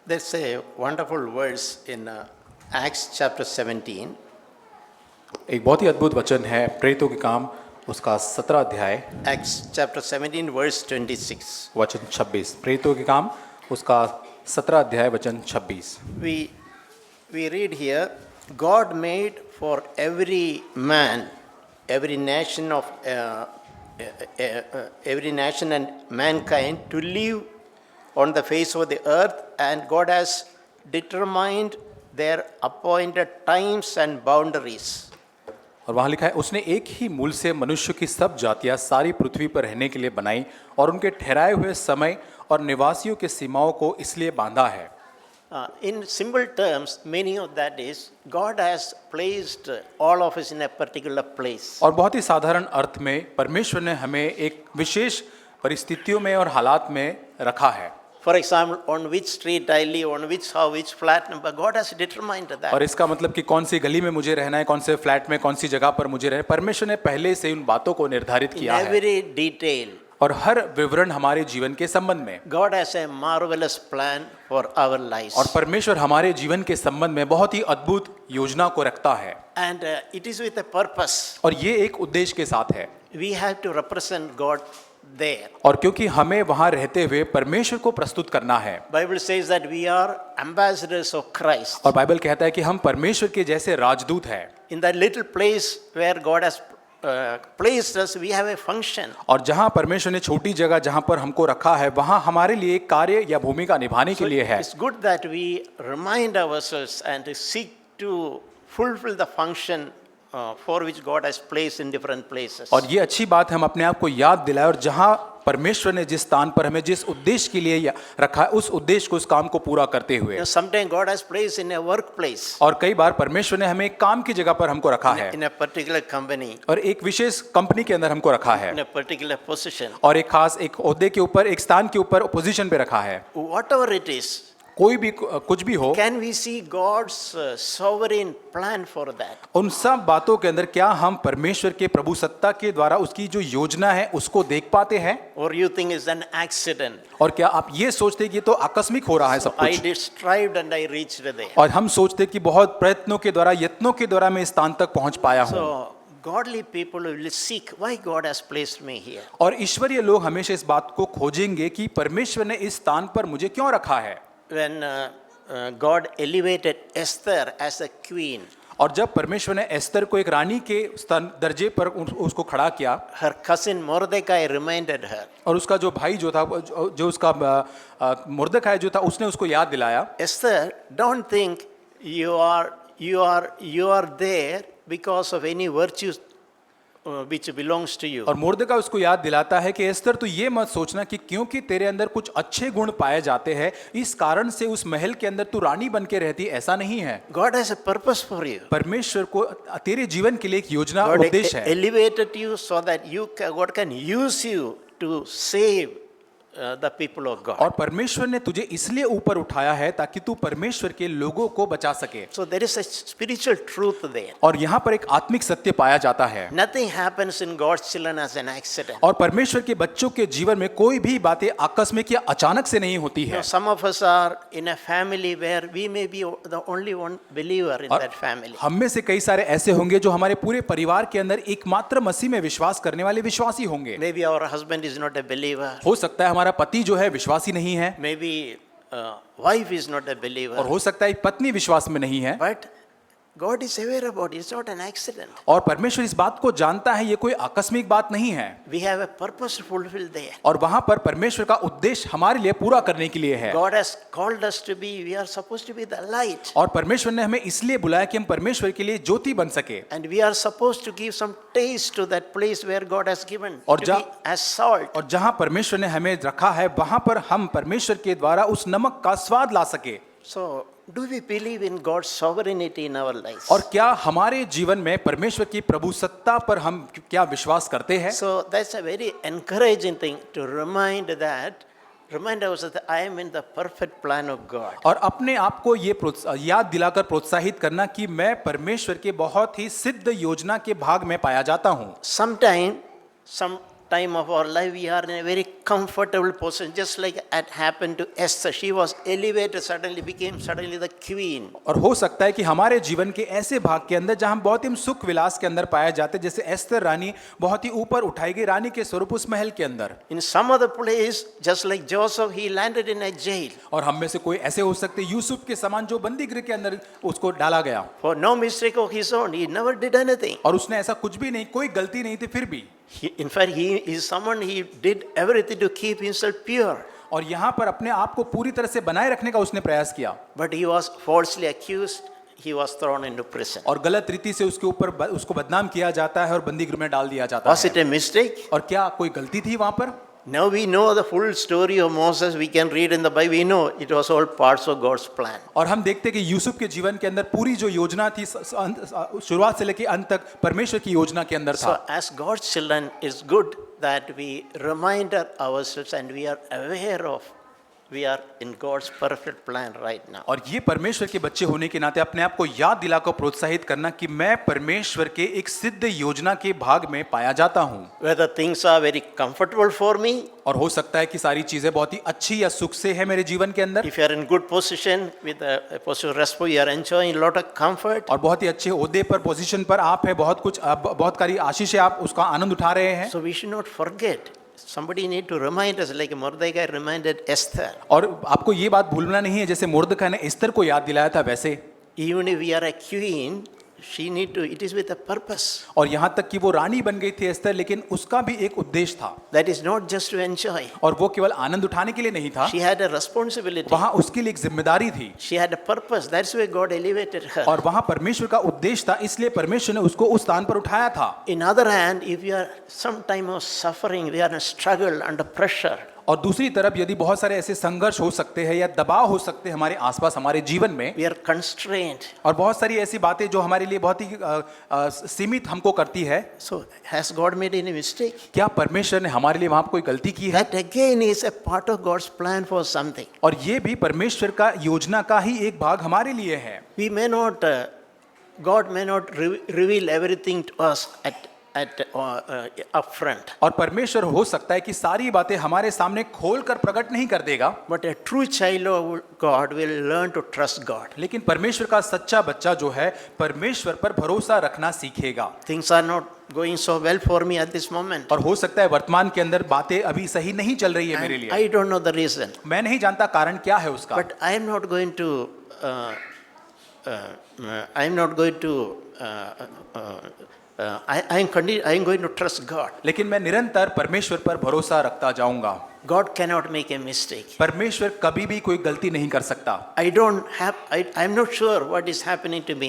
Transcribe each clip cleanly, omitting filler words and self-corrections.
There's a wonderful verse in Acts chapter 17. एक बहुत ही अद्भुत वचन है प्रेरितों के काम उसका 17 अध्याय Acts chapter 17, verse 26. वचन 26। प्रेरितों के काम उसका 17 अध्याय वचन 26। We read here, God made for every man, every nation and mankind to live on the face of the earth, and God has determined their appointed times and boundaries. और वहाँ लिखा है, उसने एक ही मूल से मनुष्य की सब जातियाँ सारी पृथ्वी पर रहने के लिए बनाई और उनके ठहराए हुए समय और निवासियों के सीमाओं को इसलिए बांधा है। In simple terms, meaning of that is God has placed all of us in a particular place. और बहुत ही साधारण अर्थ में परमेश्वर ने हमें एक विशेष परिस्थितियों में और हालात में रखा है। For example, on which street I live, on which house, which flat number, God has determined that. और इसका मतलब कि कौन सी गली में मुझे रहना है, कौन से फ्लैट में, कौन सी जगह पर मुझे रहना है, परमेश्वर ने पहले से उन बातों को निर्धारित किया है। In every detail. और हर विवरण हमारे जीवन के संबंध में। God has a marvelous plan for our lives. और परमेश्वर हमारे जीवन के संबंध में बहुत ही अद्भुत योजना को रखता है। And it is with a purpose. और ये एक उद्देश्य के साथ है। We have to represent God there. और क्योंकि हमें वहां रहते हुए परमेश्वर को प्रस्तुत करना है। Bible says that we are ambassadors of Christ. और बाइबल कहता है कि हम परमेश्वर के जैसे राजदूत हैं। In that little place where God has placed us, we have a function. और जहां परमेश्वर ने छोटी जगह जहां पर हमको रखा है, वहां हमारे लिए एक कार्य या भूमिका निभाने के लिए है। It's good that we remind ourselves and seek to fulfill the function for which God has placed in different places. और ये अच्छी बात है, हम अपने आप को याद दिलाएं और जहां परमेश्वर ने जिस स्थान पर हमें जिस उद्देश्य के लिए रखा है, उस उद्देश्य को, उस काम को पूरा करते हुए। Sometimes God has placed in a workplace. और कई बार परमेश्वर ने हमें एक काम की जगह पर हमको रखा है। In a particular company. और एक विशेष कंपनी के अंदर हमको रखा है। In a particular position. और एक खास एक ओहदे के ऊपर, एक स्थान के ऊपर, पोजीशन पे रखा है। Whatever it is. कोई भी कुछ भी हो। Can we see God's sovereign plan for that? उन सब बातों के अंदर क्या हम परमेश्वर के प्रभु सत्ता के द्वारा उसकी जो योजना है उसको देख पाते हैं? Or you think it's an accident? और क्या आप ये सोचते कि ये तो आकस्मिक हो रहा है सब कुछ? I strived and I reached there. और हम सोचते कि बहुत प्रयत्नों के द्वारा, यत्नों के द्वारा मैं इस स्थान तक पहुंच पाया हूं। So godly people will seek why God has placed me here. और ईश्वरीय लोग हमेशा इस बात को खोजेंगे कि परमेश्वर ने इस स्थान पर मुझे क्यों रखा है। When God elevated Esther as a queen, और जब परमेश्वर ने एस्तर को एक रानी के दर्जे पर उसको खड़ा किया, her cousin Mordecai reminded her. और उसका जो भाई जो था, जो उसका मुर्दखाई जो था, उसने उसको याद दिलाया, Esther, don't think you are there because of any virtues which belongs to you. और मुर्दखाई उसको याद दिलाता है कि एस्तर, तो ये मत सोचना कि क्योंकि तेरे अंदर कुछ अच्छे गुण पाए जाते हैं इस कारण से उस महल के अंदर तू रानी बन के रहती, ऐसा नहीं है। God has a purpose for you. परमेश्वर को तेरे जीवन के लिए एक योजना, उद्देश्य है। Elevated you so that God can use you to save the people of God. और परमेश्वर ने तुझे इसलिए ऊपर उठाया है ताकि तू परमेश्वर के लोगों को बचा सके। So there is a spiritual truth there. और यहाँ पर एक आत्मिक सत्य पाया जाता है। Nothing happens in God's children as an accident. और परमेश्वर के बच्चों के जीवन में कोई भी बातें आकस्मिक या अचानक से नहीं होती है। Some of us are in a family where we may be the only one believer in that family. हम में से कई सारे ऐसे होंगे जो हमारे पूरे परिवार के अंदर एकमात्र मसीह में विश्वास करने वाले विश्वासी होंगे। Maybe our husband is not a believer. हो सकता है हमारा पति जो है विश्वासी नहीं है। Maybe wife is not a believer. और हो सकता है पत्नी विश्वास में नहीं है। But God is aware about it. It's not an accident. और परमेश्वर इस बात को जानता है, ये कोई आकस्मिक बात नहीं है। We have a purpose to fulfill there. और वहां पर परमेश्वर का उद्देश्य हमारे लिए पूरा करने के लिए है। God has called us to be, we are supposed to be the light. और परमेश्वर ने हमें इसलिए बुलाया कि हम परमेश्वर के लिए ज्योति बन सके। And we are supposed to give some taste to that place where God has given और to be as salt. और जहां परमेश्वर ने हमें रखा है वहां पर हम परमेश्वर के द्वारा उस नमक का स्वाद ला सके। So do we believe in God's sovereignty in our lives? और क्या हमारे जीवन में परमेश्वर की प्रभु सत्ता पर हम क्या विश्वास करते हैं? So that's a very encouraging thing to remind ourselves that I am in the perfect plan of God. और अपने आप को ये याद दिलाकर प्रोत्साहित करना कि मैं परमेश्वर के बहुत ही सिद्ध योजना के भाग में पाया जाता हूँ। Some time of our life we are in a very comfortable position, just like it happened to Esther. She was elevated, became suddenly the queen. और हो सकता है कि हमारे जीवन के ऐसे भाग के अंदर जहां हम बहुत ही सुख विलास के अंदर पाए जाते, जैसे एस्तर रानी बहुत ही ऊपर उठाई गई रानी के स्वरूप उस महल के अंदर। In some other place, just like Joseph, he landed in a jail. और हम में से कोई ऐसे हो सकते यूसुफ के समान जो बंदी गृह के अंदर उसको डाला गया, For no mistake of his own, he never did anything. और उसने ऐसा कुछ भी नहीं, कोई गलती नहीं थी, फिर भी In fact, he is someone, he did everything to keep himself pure. और यहाँ पर अपने आप को पूरी तरह से बनाए रखने का उसने प्रयास किया, But he was falsely accused. He was thrown into prison. और गलत रीति से उसके ऊपर उसको बदनाम किया जाता है और बंदी गृह में डाल दिया जाता Was है। it a mistake? और क्या कोई गलती थी वहां पर? Now we know the full story of Moses. We can read in the Bible. We know it was all parts of God's plan. और हम देखते हैं कि यूसुफ के जीवन के अंदर पूरी जो योजना थी शुरुआत से लेकर अंत तक परमेश्वर की योजना के अंदर So था। as God's children, it's good that we remind ourselves and we are aware of we are in God's perfect plan right now. और ये परमेश्वर के बच्चे होने के नाते अपने आप को याद दिलाकर प्रोत्साहित करना कि मैं परमेश्वर के एक सिद्ध योजना के भाग में पाया जाता हूँ। Whether things are very comfortable for me, और हो सकता है कि सारी चीजें बहुत ही अच्छी या सुख से है मेरे जीवन के अंदर, if you are in good position with a position respect, you are enjoying a lot of comfort. और बहुत ही अच्छे ओहदे पर पोजीशन पर आप है, बहुत कुछ बहुत सारी आशीष है, आप उसका आनंद उठा रहे हैं। So we should not forget. Somebody need to remind us, like Mordecai reminded Esther. और आपको ये बात भूलना नहीं है, जैसे मुर्दखा ने एस्तर को याद दिलाया था, वैसे Even if we are a queen, she need to. It is with a purpose. और यहाँ तक कि वो रानी बन गई थी एस्तर, लेकिन उसका भी एक उद्देश्य था, That is not just to enjoy. और वो केवल आनंद उठाने के लिए नहीं था, She had a responsibility. वहाँ उसके लिए एक जिम्मेदारी थी, She had a purpose. That's why God elevated her. और वहाँ परमेश्वर का उद्देश्य था, इसलिए परमेश्वर ने उसको उस स्थान पर उठाया था। In other hand, if you are some time of suffering, we are in a struggle under pressure. और दूसरी तरफ यदि बहुत सारे ऐसे संघर्ष हो सकते हैं या दबाव हो सकते हैं हमारे आसपास हमारे जीवन में, We are constrained. और बहुत सारी ऐसी बातें जो हमारे लिए बहुत ही सीमित हमको करती है, So has God made any mistake? क्या परमेश्वर ने हमारे लिए वहाँ कोई गलती की है? That again is a part of God's plan for something. और ये भी परमेश्वर का योजना का ही एक भाग हमारे लिए है। We may not, God may not reveal everything to us at up front. और परमेश्वर हो सकता है कि सारी बातें हमारे सामने खोलकर प्रकट नहीं कर देगा, But a true child of God will learn to trust God. लेकिन परमेश्वर का सच्चा बच्चा जो है परमेश्वर पर भरोसा रखना सीखेगा। Things are not going so well for me at this moment. और हो सकता है वर्तमान के अंदर बातें अभी सही नहीं चल रही है मेरे लिए, I don't know the reason. मैं नहीं जानता कारण क्या है उसका, But I am not going to I am going to trust God. लेकिन मैं निरंतर परमेश्वर पर भरोसा रखता जाऊंगा। God cannot make a mistake. परमेश्वर कभी भी कोई गलती नहीं कर सकता। I am not sure what is happening to me.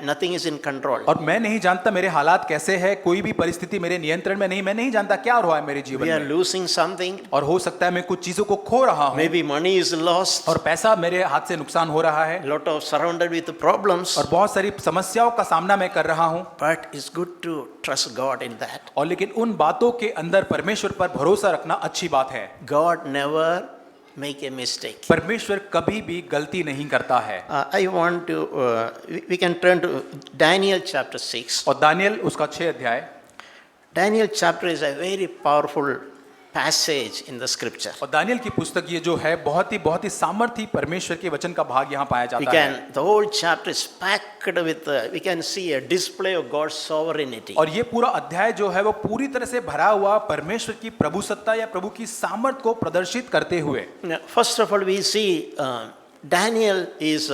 Nothing is in control. और मैं नहीं जानता मेरे हालात कैसे हैं, कोई भी परिस्थिति मेरे नियंत्रण में नहीं, मैं नहीं जानता क्या हो रहा है मेरे जीवन We are में। losing something. और हो सकता है मैं कुछ चीजों को खो रहा हूँ, Maybe money is lost. और पैसा मेरे हाथ से नुकसान हो रहा है, Lot of surrounded with problems. और बहुत सारी समस्याओं का सामना मैं कर रहा हूँ। But it's good to trust God in that. और लेकिन उन बातों के अंदर परमेश्वर पर भरोसा रखना अच्छी बात है। God never make a mistake. परमेश्वर कभी भी गलती नहीं करता है। I want to, we can turn to Daniel chapter 6. और दानियल उसका 6 अध्याय, Daniel chapter is a very powerful passage in the scripture. और दानियल की पुस्तक ये जो है बहुत ही सामर्थी परमेश्वर के वचन का भाग यहाँ पाया जाता है। The whole chapter is packed with, we can see a display of God's sovereignty. और ये पूरा अध्याय जो है वो पूरी तरह से भरा हुआ परमेश्वर की प्रभु सत्ता या प्रभु की सामर्थ को प्रदर्शित करते हुए। Now, first of all, we see Daniel is,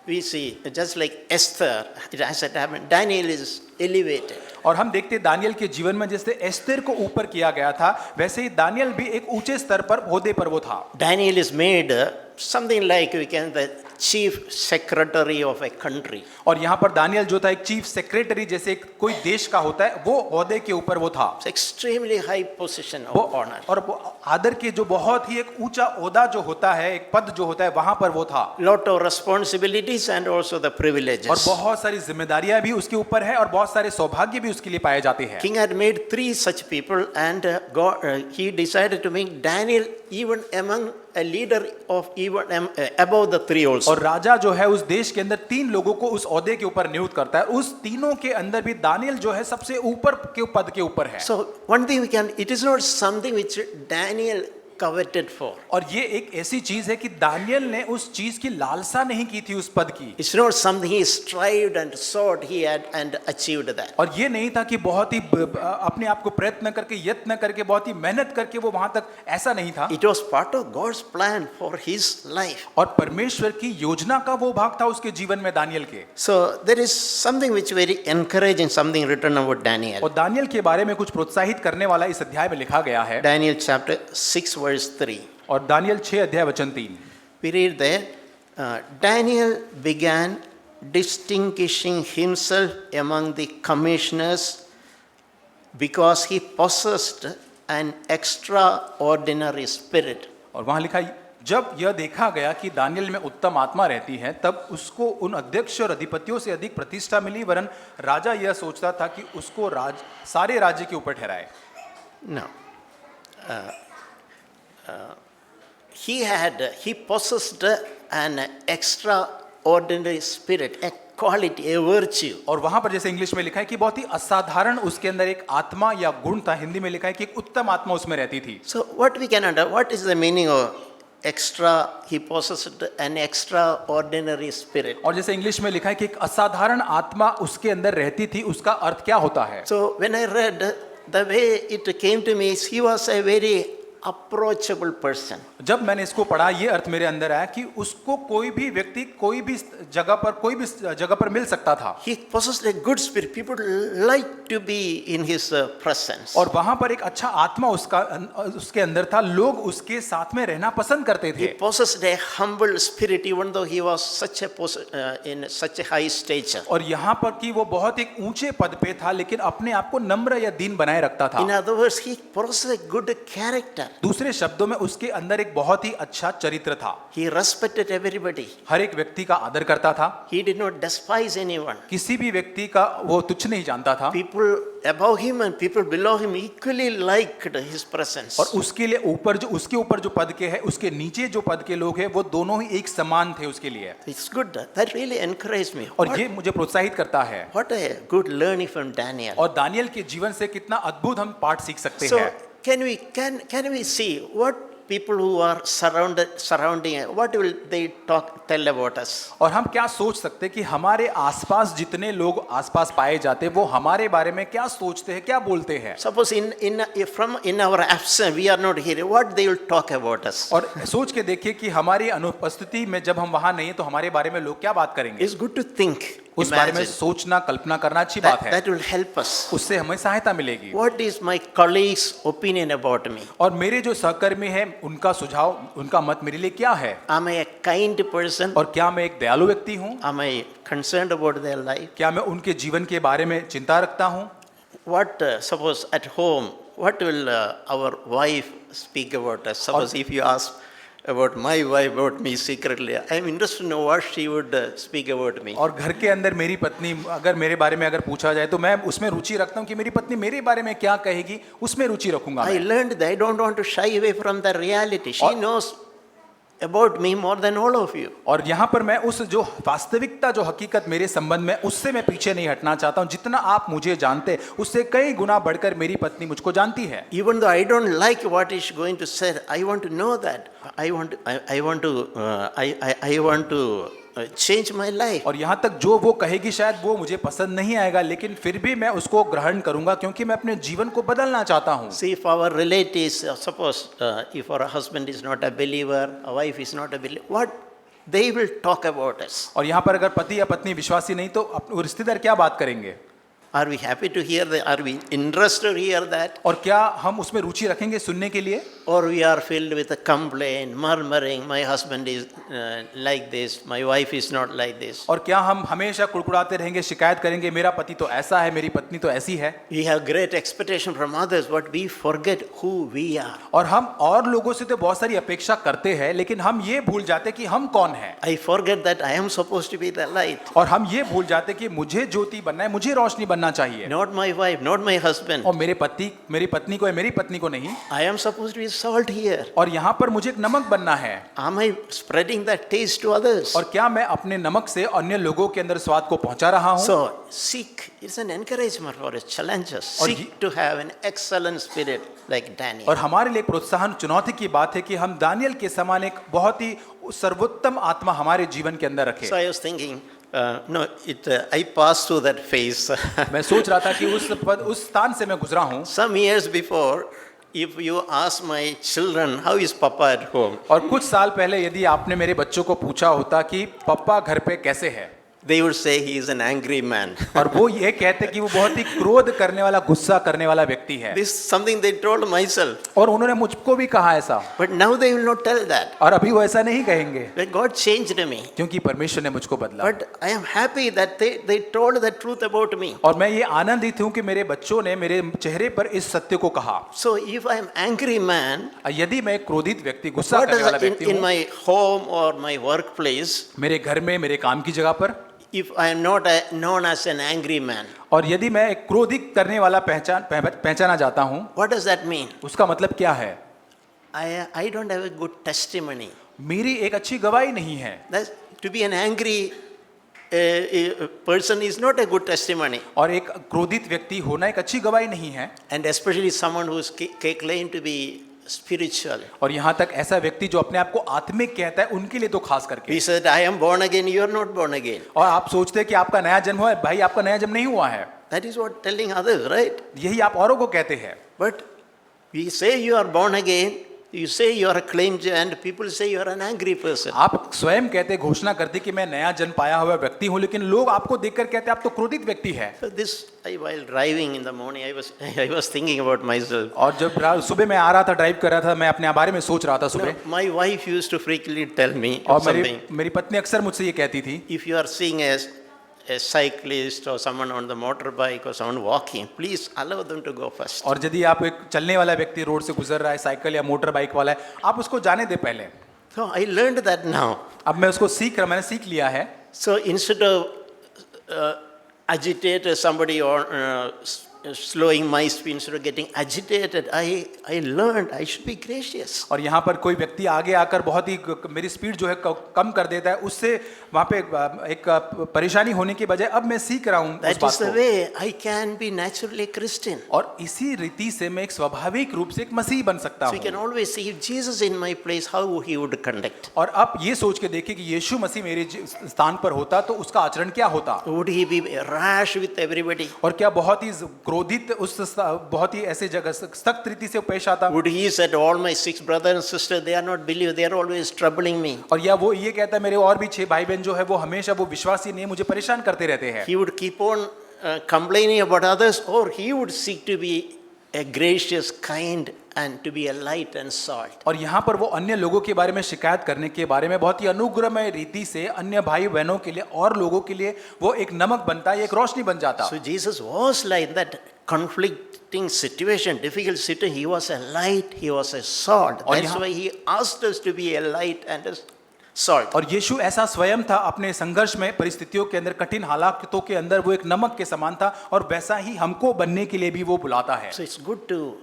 we see just like Esther, it has happened. Daniel is elevated. और हम देखते दानियल के जीवन में जैसे एस्तेर को ऊपर किया गया था, वैसे ही दानियल भी एक ऊंचे स्तर पर ओहदे पर वो था। Daniel is made something like we can the chief secretary of a country. और यहाँ पर दानियल जो था एक चीफ सेक्रेटरी जैसे कोई देश का होता है, वो ओहदे के ऊपर वो था। It's extremely high position वो of honor. और आदर के जो बहुत ही एक ऊंचा ओहदा जो होता है, एक पद जो होता है, वहां पर वो था। Lot of responsibilities and also the privileges. और बहुत सारी जिम्मेदारियां भी उसके ऊपर है और बहुत सारे सौभाग्य भी उसके लिए पाए जाते हैं। King had made 3 such people, and God, he decided to make Daniel even among a leader of even above the three also. और राजा जो है उस देश के अंदर 3 लोगों को उस ओहदे के ऊपर नियुक्त करता है। उस तीनों के अंदर भी दानियल जो है सबसे ऊपर के पद के ऊपर है। So one thing it is not something which Daniel coveted for. और ये एक ऐसी चीज है कि दानियल ने उस चीज की लालसा नहीं की थी उस पद की। It's not something he strived and sought he had and achieved that. और ये नहीं था कि बहुत ही अपने आप को प्रयत्न करके यत्न करके बहुत ही मेहनत करके वो वहां तक, ऐसा नहीं था। It was part of God's plan for his life. और परमेश्वर की योजना का वो भाग था उसके जीवन में दानियल के। So there is something which very encouraging, something written about Daniel. और दानियल के बारे में कुछ प्रोत्साहित करने वाला इस अध्याय में लिखा गया है। Daniel chapter 6 verse 3. और दानियल 6 अध्याय वचन 3। We read there, Daniel began distinguishing himself among the commissioners because he possessed an extraordinary spirit. और वहां लिखा, जब यह देखा गया कि दानियल में उत्तम आत्मा रहती है तब उसको उन अध्यक्ष और अधिपतियों से अधिक प्रतिष्ठा मिली, वरन राजा यह सोचता था कि उसको सारे राज्य के ऊपर ठहराए। No. He possessed an extraordinary spirit, a quality, a virtue. और वहां पर जैसे इंग्लिश में लिखा है कि बहुत ही असाधारण उसके अंदर एक आत्मा या गुण था, हिंदी में लिखा है कि एक उत्तम आत्मा उसमें रहती थी। So what we can understand, what is the meaning of he possessed an extraordinary spirit. और जैसे इंग्लिश में लिखा है कि एक असाधारण आत्मा उसके अंदर रहती थी, उसका अर्थ क्या होता है? So when I read, the way it came to me is he was a very approachable person. जब मैंने इसको पढ़ा, ये अर्थ मेरे अंदर आया कि उसको कोई भी व्यक्ति कोई भी जगह पर मिल सकता था। He possessed a good spirit. People like to be in his presence. और वहां पर एक अच्छा आत्मा उसके अंदर था, लोग उसके साथ में रहना पसंद करते He थे। possessed a humble spirit, even though he was in such a high stature. और यहाँ पर कि वो बहुत एक ऊंचे पद पे था, लेकिन अपने आप को नम्र या दीन बनाए रखता In था। other words, he possessed a good character. दूसरे शब्दों में उसके अंदर एक बहुत ही अच्छा चरित्र था। He respected everybody. हर एक व्यक्ति का आदर करता था। He did not despise anyone. किसी भी व्यक्ति का वो तुच्छ नहीं जानता था। People above him and people below him equally liked his presence. और उसके लिए उसके ऊपर जो पद के है, उसके नीचे जो पद के लोग हैं, वो दोनों ही एक समान थे उसके लिए। It's good. That really encouraged me. और ये मुझे प्रोत्साहित करता है। What a good learning from Daniel. और दानियल के जीवन से कितना अद्भुत हम पाठ सीख सकते So हैं। can we see what people who are surrounding, what will they tell about us? और हम क्या सोच सकते हैं कि हमारे आसपास जितने लोग आसपास पाए जाते हैं, वो हमारे बारे में क्या सोचते हैं, क्या बोलते हैं? Suppose in our absence we are not here, what they will talk about us? और सोच के देखिए कि हमारी अनुपस्थिति में जब हम वहां नहीं है तो हमारे बारे में लोग क्या बात करेंगे? It's good to think. उस बारे में Imagine. सोचना, कल्पना करना अच्छी बात है। That will help us. उससे हमें सहायता मिलेगी। What is my colleagues' opinion about me? और मेरे जो सहकर्मी हैं, उनका सुझाव, उनका मत मेरे लिए क्या है? Am I a kind person? और क्या मैं एक दयालु व्यक्ति हूँ? Am I concerned about their life? क्या मैं उनके जीवन के बारे में चिंता रखता हूँ? What suppose at home, what will our wife speak about us? Suppose if you ask about my wife, about me secretly, I am interested to know what she would speak about me. और घर के अंदर मेरी पत्नी अगर मेरे बारे में अगर पूछा जाए तो मैं उसमें रुचि रखता हूँ कि मेरी पत्नी मेरे बारे में क्या कहेगी, उसमें रुचि रखूंगा I मैं। learned that I don't want to shy away from the reality. She knows about me more than all of you. और यहाँ पर मैं उस जो वास्तविकता, जो हकीकत मेरे संबंध में, उससे मैं पीछे नहीं हटना चाहता हूँ। जितना आप मुझे जानते, उससे कई गुना बढ़कर मेरी पत्नी मुझको जानती है। Even though I don't like what is going to say, I want to know that. I want to change my life. और यहाँ तक जो वो कहेगी शायद वो मुझे पसंद नहीं आएगा, लेकिन फिर भी मैं उसको ग्रहण करूंगा क्योंकि मैं अपने जीवन को बदलना चाहता हूँ। See, if our relatives, suppose if our husband is not a believer, a wife is not a believer, what they will talk about us? और यहाँ पर अगर पति या पत्नी विश्वासी नहीं तो अपने रिश्तेदार क्या बात करेंगे? Are we happy to hear that? Are we interested to hear that? और क्या हम उसमें रुचि रखेंगे सुनने के लिए? Or we are filled with a complaint, murmuring, my husband is like this, my wife is not like this. और क्या हम हमेशा कुड़कुड़ाते रहेंगे, शिकायत करेंगे, मेरा पति तो ऐसा है, मेरी पत्नी तो ऐसी है? We have great expectation from others, but we forget who we are. और हम और लोगों से तो बहुत सारी अपेक्षा करते हैं, लेकिन हम ये भूल जाते कि हम कौन हैं। I forget that I am supposed to be the light. और हम ये भूल जाते कि मुझे ज्योति बनना है, मुझे रोशनी बनना चाहिए, not my wife, not my husband. और मेरी पत्नी को या मेरी पत्नी को नहीं, I am supposed to be salt here. और यहाँ पर मुझे एक नमक बनना है। Am I spreading that taste to others? और क्या मैं अपने नमक से अन्य लोगों के अंदर स्वाद को पहुंचा रहा हूँ? So, seek is an encouragement or a challenge us. और Seek to have an excellent spirit like Daniel. और हमारे लिए प्रोत्साहन चुनौती की बात है कि हम दानियल के समान एक बहुत ही सर्वोत्तम आत्मा हमारे जीवन के अंदर रखें। So I was thinking, I passed through that phase. मैं सोच रहा था कि उस स्थान से मैं गुजरा हूँ। Some years before, if you ask my children, how is Papa at home? और कुछ साल पहले यदि आपने मेरे बच्चों को पूछा होता कि पप्पा घर पे कैसे है, They would say he is an angry man. और वो ये कहते कि वो बहुत ही क्रोध करने वाला, गुस्सा करने वाला व्यक्ति है। This is something they told myself. और उन्होंने मुझको भी कहा ऐसा, But now they will not tell that. और अभी वो ऐसा नहीं कहेंगे, When God changed me. क्योंकि परमेश्वर ने मुझको बदला। But I am happy that they told the truth about me. और मैं ये आनंदित हूँ कि मेरे बच्चों ने मेरे चेहरे पर इस सत्य को कहा। So if I am angry man, यदि मैं एक क्रोधित व्यक्ति, गुस्सा what करने वाला is in व्यक्ति हूँ, my home or my workplace, मेरे घर में, मेरे काम की जगह पर, if I am not known as an angry man, और यदि मैं एक क्रोधित करने वाला पहचाना जाता हूँ, what does that mean? उसका मतलब क्या है? I don't have a good testimony. मेरी एक अच्छी गवाही नहीं है। That's, to be an angry person is not a good testimony. और एक क्रोधित व्यक्ति होना एक अच्छी गवाही नहीं है। And especially someone who is claimed to be spiritual. और यहाँ तक ऐसा व्यक्ति जो अपने आप को आत्मिक कहता है, उनके लिए तो खास करके। We said, I am born again, you are not born again. और आप सोचते हैं कि आपका नया जन्म हुआ है, भाई आपका नया जन्म नहीं हुआ है। That is what telling others, right? यही आप औरों को कहते हैं। But we say you are born again, you say you are acclaimed, and people say you are an angry person. आप स्वयं कहते, घोषणा करते कि मैं नया जन्म पाया हुआ व्यक्ति हूँ, लेकिन लोग आपको देखकर कहते आप तो क्रोधित व्यक्ति है। So while driving in the morning, I was thinking about myself. और जब सुबह मैं आ रहा था, ड्राइव कर रहा था, मैं अपने बारे में सोच रहा था सुबह। My wife used to frequently tell me और something. मेरी पत्नी अक्सर मुझसे ये कहती थी, If you are seeing a cyclist or someone on the motorbike or someone walking, please allow them to go first. और यदि आप एक चलने वाला व्यक्ति रोड से गुजर रहा है, साइकिल या मोटर बाइक वाला है, आप उसको जाने दे पहले। So I learned that now. अब मैं उसको मैंने सीख लिया है। So instead of agitate somebody or slowing my speed, instead of getting agitated, I learned I should be gracious. और यहाँ पर कोई व्यक्ति आगे आकर बहुत ही मेरी स्पीड जो है कम कर देता है, उससे वहाँ पे एक परेशानी होने के बजाय अब मैं सीख रहा हूँ उस That बात is the को। way I can be naturally Christian. और इसी रीति से मैं एक स्वाभाविक रूप से एक मसीह बन सकता So you can हूँ। always see if Jesus in my place, how he would conduct. और आप ये सोच के देखिए कि यीशु मसीह मेरे स्थान पर होता तो उसका आचरण क्या होता। Would he be rash with everybody? और क्या बहुत ही क्रोधित बहुत ही ऐसे जगह सख्त रीति से पेश आता। Would he said all my 6 brothers and sisters, they are not believers, they are always troubling me. और या वो ये कहता है मेरे और भी 6 भाई बहन जो है वो हमेशा वो विश्वासी नहीं, मुझे परेशान करते रहते हैं। He would keep on complaining about others, or he would seek to be a gracious, kind, and to be a light and salt. और यहाँ पर वो अन्य लोगों के बारे में शिकायत करने के बारे में बहुत ही अनुग्रहमय रीति से अन्य भाई बहनों के लिए और लोगों के लिए वो एक नमक बनता है, एक रोशनी बन जाता। So Jesus was like that conflicting situation, difficult situation. He was a light, he was a salt. That's why he asked us to be a light and a salt. और यीशु ऐसा स्वयं था, अपने संघर्ष में परिस्थितियों के अंदर, कठिन हालातों के अंदर वो एक नमक के समान था, और वैसा ही हमको बनने के लिए भी वो बुलाता है। So it's good to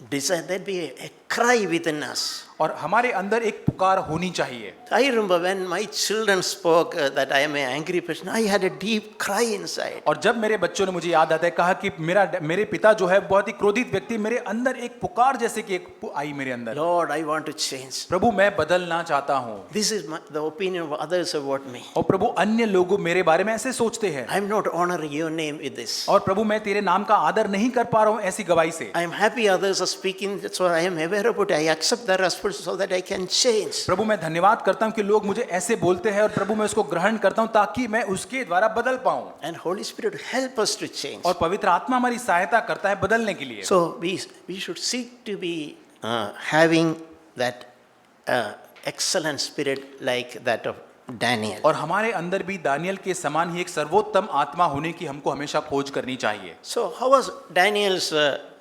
desire that be a cry within us. और हमारे अंदर एक पुकार होनी चाहिए। I remember when my children spoke that I am an angry person, I had a deep cry inside. और जब मेरे बच्चों ने मुझे याद आता है कहा कि मेरे पिता जो है बहुत ही क्रोधित व्यक्ति, मेरे अंदर एक पुकार जैसे कि एक आई मेरे अंदर, Lord, I want to change. प्रभु मैं बदलना चाहता हूँ। This is the opinion of others about me. और प्रभु अन्य लोग मेरे बारे में ऐसे सोचते हैं, I am not honoring your name with this. और प्रभु मैं तेरे नाम का आदर नहीं कर पा रहा हूँ ऐसी गवाही से। I am happy others are speaking, so I am aware about it. I accept the response so that I can change. प्रभु मैं धन्यवाद करता हूँ कि लोग मुझे ऐसे बोलते हैं, और प्रभु मैं उसको ग्रहण करता हूँ ताकि मैं उसके द्वारा बदल पाऊँ। And Holy Spirit help us to change. और पवित्र आत्मा हमारी सहायता करता है बदलने के लिए। So we should seek to be having that excellent spirit like that of Daniel. और हमारे अंदर भी दानियल के समान ही एक सर्वोत्तम आत्मा होने की हमको हमेशा खोज करनी चाहिए। So how was Daniel's?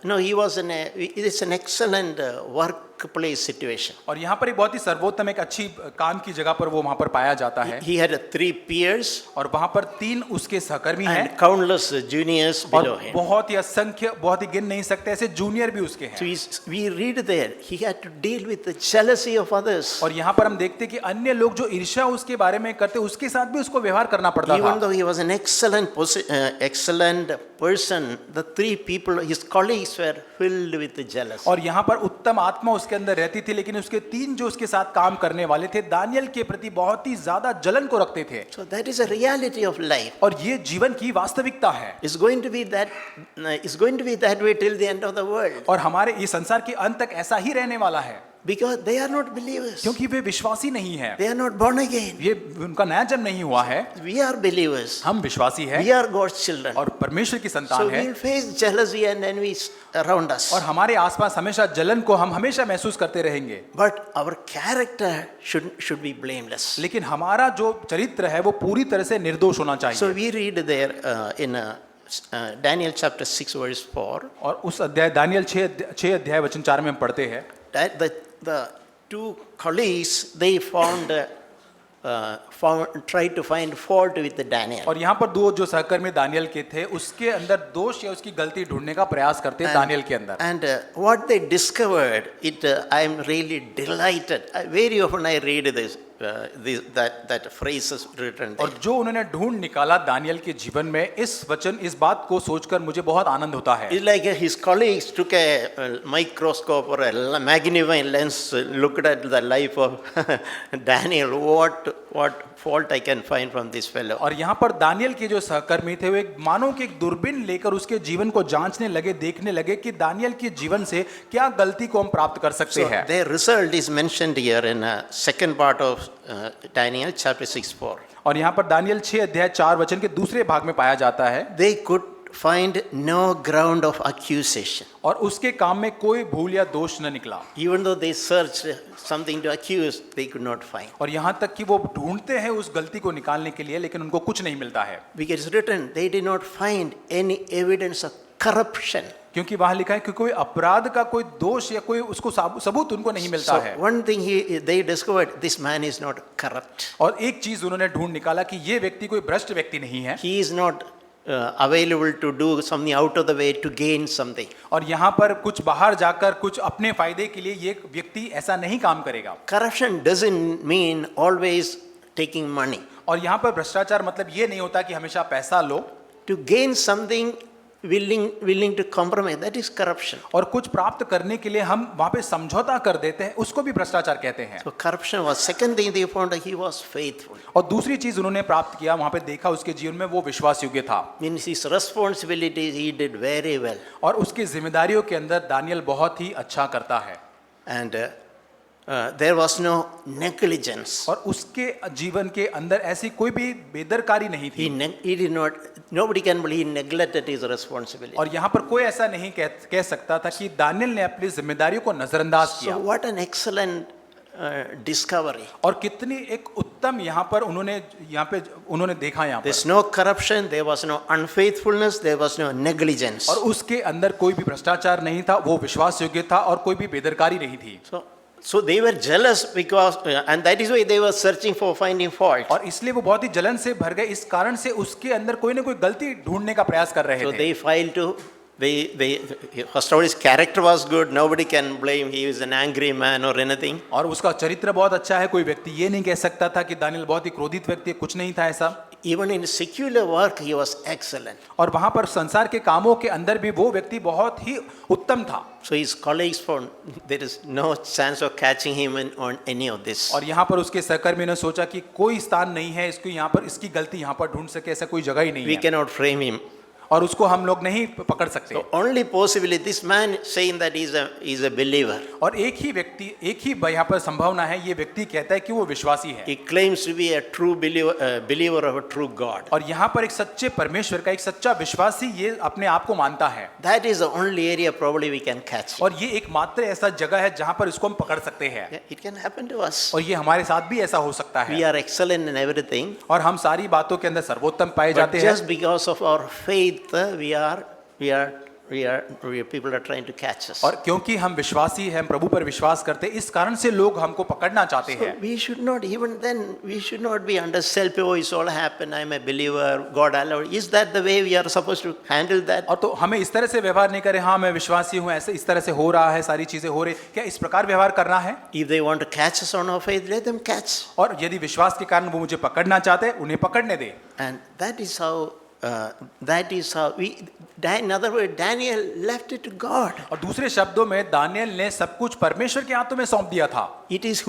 He was it's an excellent work workplace situation. और यहाँ पर एक बहुत ही सर्वोत्तम एक अच्छी काम की जगह पर वो वहाँ पर पाया जाता है He had 3 peers और वहाँ पर 3 उसके सहकर्मी हैं and countless juniors और below him. बहुत ही असंख्य बहुत ही गिन नहीं सकते ऐसे जूनियर भी उसके So हैं we read there, he had to deal with the jealousy of others. और यहाँ पर हम देखते कि अन्य लोग जो ईर्ष्या उसके बारे में करते उसके साथ भी उसको व्यवहार करना पड़ता Even था though he was an excellent person, the 3 people, his colleagues were filled with jealousy. और यहाँ पर उत्तम आत्मा उसके अंदर रहती थी लेकिन उसके 3 जो उसके साथ काम करने वाले थे दानियल के प्रति बहुत ही ज्यादा जलन को रखते थे So that is a reality of life. और ये जीवन की वास्तविकता है It's going to be that way till the end of the world. और हमारे ये संसार के अंत तक ऐसा ही रहने वाला है Because they are not believers. क्योंकि वे विश्वासी नहीं है They are not born again. ये उनका नया जन्म नहीं हुआ है We are believers. हम विश्वासी हैं We are God's children. और परमेश्वर की So संतान है we'll face jealousy and envy around us. और हमारे आसपास हमेशा जलन को हम हमेशा महसूस करते रहेंगे But our character should be blameless. लेकिन हमारा जो चरित्र है वो पूरी तरह से निर्दोष होना So चाहिए we read there in Daniel chapter 6 verse 4 और उस अध्याय दानियल 6 अध्याय वचन 4 में हम पढ़ते हैं that the 2 colleagues they tried to find fault with Daniel. और यहाँ पर 2 जो सहकर्मी दानियल के थे उसके अंदर दोष या उसकी गलती ढूंढने का प्रयास करते हैं दानियल के अंदर And what they discovered, I am really delighted. Very often I read that phrase is written there. और जो उन्होंने ढूंढ निकाला दानियल के जीवन में इस बात को सोचकर मुझे बहुत आनंद होता है It's like his colleagues took a microscope or a magnifying lens, looked at the life of Daniel. What fault I can find from this fellow. और यहाँ पर दानियल के जो सहकर्मी थे वो एक मानो कि एक दूरबीन लेकर उसके जीवन को जांचने लगे देखने लगे कि दानियल के जीवन से क्या गलती को हम प्राप्त कर सकते So हैं their result is mentioned here in second part of Daniel chapter 6:4. और यहाँ पर दानियल 6 अध्याय 4 वचन के दूसरे भाग में पाया जाता है They could find no ground of accusation. और उसके काम में कोई भूल या दोष न निकला Even though they searched something to accuse, they could not find. और यहाँ तक कि वो ढूंढते हैं उस गलती को निकालने के लिए लेकिन उनको कुछ नहीं मिलता है Because it's written, they did not find any evidence of corruption. क्योंकि वहां लिखा है कि कोई अपराध का कोई दोष या कोई उसको सबूत उनको नहीं मिलता So है one thing they discovered, this man is not corrupt. और एक चीज उन्होंने ढूंढ निकाला कि ये व्यक्ति कोई भ्रष्ट व्यक्ति नहीं है He is not available to do something out of the way to gain something. और यहाँ पर कुछ बाहर जाकर कुछ अपने फायदे के लिए ये व्यक्ति ऐसा नहीं काम करेगा Corruption doesn't mean always taking money. और यहाँ पर भ्रष्टाचार मतलब ये नहीं होता कि हमेशा पैसा लो To gain something, willing to compromise, that is corruption. और कुछ प्राप्त करने के लिए हम वहाँ पे समझौता कर देते हैं उसको भी भ्रष्टाचार कहते हैं So corruption was second thing they found that he was faithful. और दूसरी चीज उन्होंने प्राप्त किया वहाँ पे देखा उसके जीवन में वो विश्वास योग्य था Means his responsibilities he did very well. और उसकी जिम्मेदारियों के अंदर दानियल बहुत ही अच्छा करता है And there was no negligence. और उसके जीवन के अंदर ऐसी कोई भी बेदरकारी नहीं थी He did not, nobody can believe he neglected his responsibility. और यहाँ पर कोई ऐसा नहीं कह सकता था कि दानियल ने अपनी जिम्मेदारियों को नजरअंदाज So किया what an excellent discovery. और कितनी एक उत्तम यहाँ पर उन्होंने देखा यहाँ पर There's no corruption, there was no unfaithfulness, there was no negligence. और उसके अंदर कोई भी भ्रष्टाचार नहीं था वो विश्वास योग्य था और कोई भी बेदरकारी नहीं थी So they were jealous because, and that is why they were searching for finding fault. और इसलिए वो बहुत ही जलन से भर गए इस कारण से उसके अंदर कोई ना कोई गलती ढूंढने का प्रयास कर रहे So थे they filed to, first of all his character was good, nobody can blame, he was an angry man or anything. और उसका चरित्र बहुत अच्छा है कोई व्यक्ति ये नहीं कह सकता था कि दानियल बहुत ही क्रोधित व्यक्ति है कुछ नहीं था ऐसा Even in secular work he was excellent. और वहां पर संसार के कामों के अंदर भी वो व्यक्ति बहुत ही उत्तम था So his colleagues found there is no chance of catching him on any of this. और यहाँ पर उसके सहकर्मी ने सोचा कि कोई स्थान नहीं है इसको यहाँ पर इसकी गलती यहाँ पर ढूंढ सके ऐसा कोई जगह ही नहीं We है cannot frame him. और उसको हम लोग नहीं पकड़ सकते So only possibility, this man saying that he is a believer. और एक ही यहाँ पर संभावना है ये व्यक्ति कहता है कि वो विश्वासी है He claims to be a true believer of a true God. और यहाँ पर एक सच्चे परमेश्वर का एक सच्चा विश्वासी ये अपने आप को मानता है That is the only area probably we can catch. और ये एकमात्र ऐसा जगह है जहाँ पर इसको हम पकड़ सकते हैं Yeah, it can happen to us. और ये हमारे साथ भी ऐसा हो सकता We है are excellent in everything. और हम सारी बातों के अंदर सर्वोत्तम पाए But जाते हैं just because of our faith, we are people are trying to catch us. और क्योंकि हम विश्वासी हैं, हम प्रभु पर विश्वास करते हैं, इस कारण से लोग हमको पकड़ना चाहते So हैं। we should not, even then, we should not be under self, oh, it's all happened, I'm a believer, God allowed. Is that the way we are supposed to handle that? और तो हमें इस तरह से व्यवहार नहीं करें, हाँ मैं विश्वासी हूँ, ऐसे इस तरह से हो रहा है, सारी चीजें हो रही, क्या इस प्रकार व्यवहार करना है? If they want to catch us on our faith, let them catch. और यदि विश्वास के कारण वो मुझे पकड़ना चाहते हैं, उन्हें पकड़ने दे। And that is how in other words, Daniel left it to God. और दूसरे शब्दों में दानियल ने सब कुछ परमेश्वर के हाथों में सौंप दिया था। It is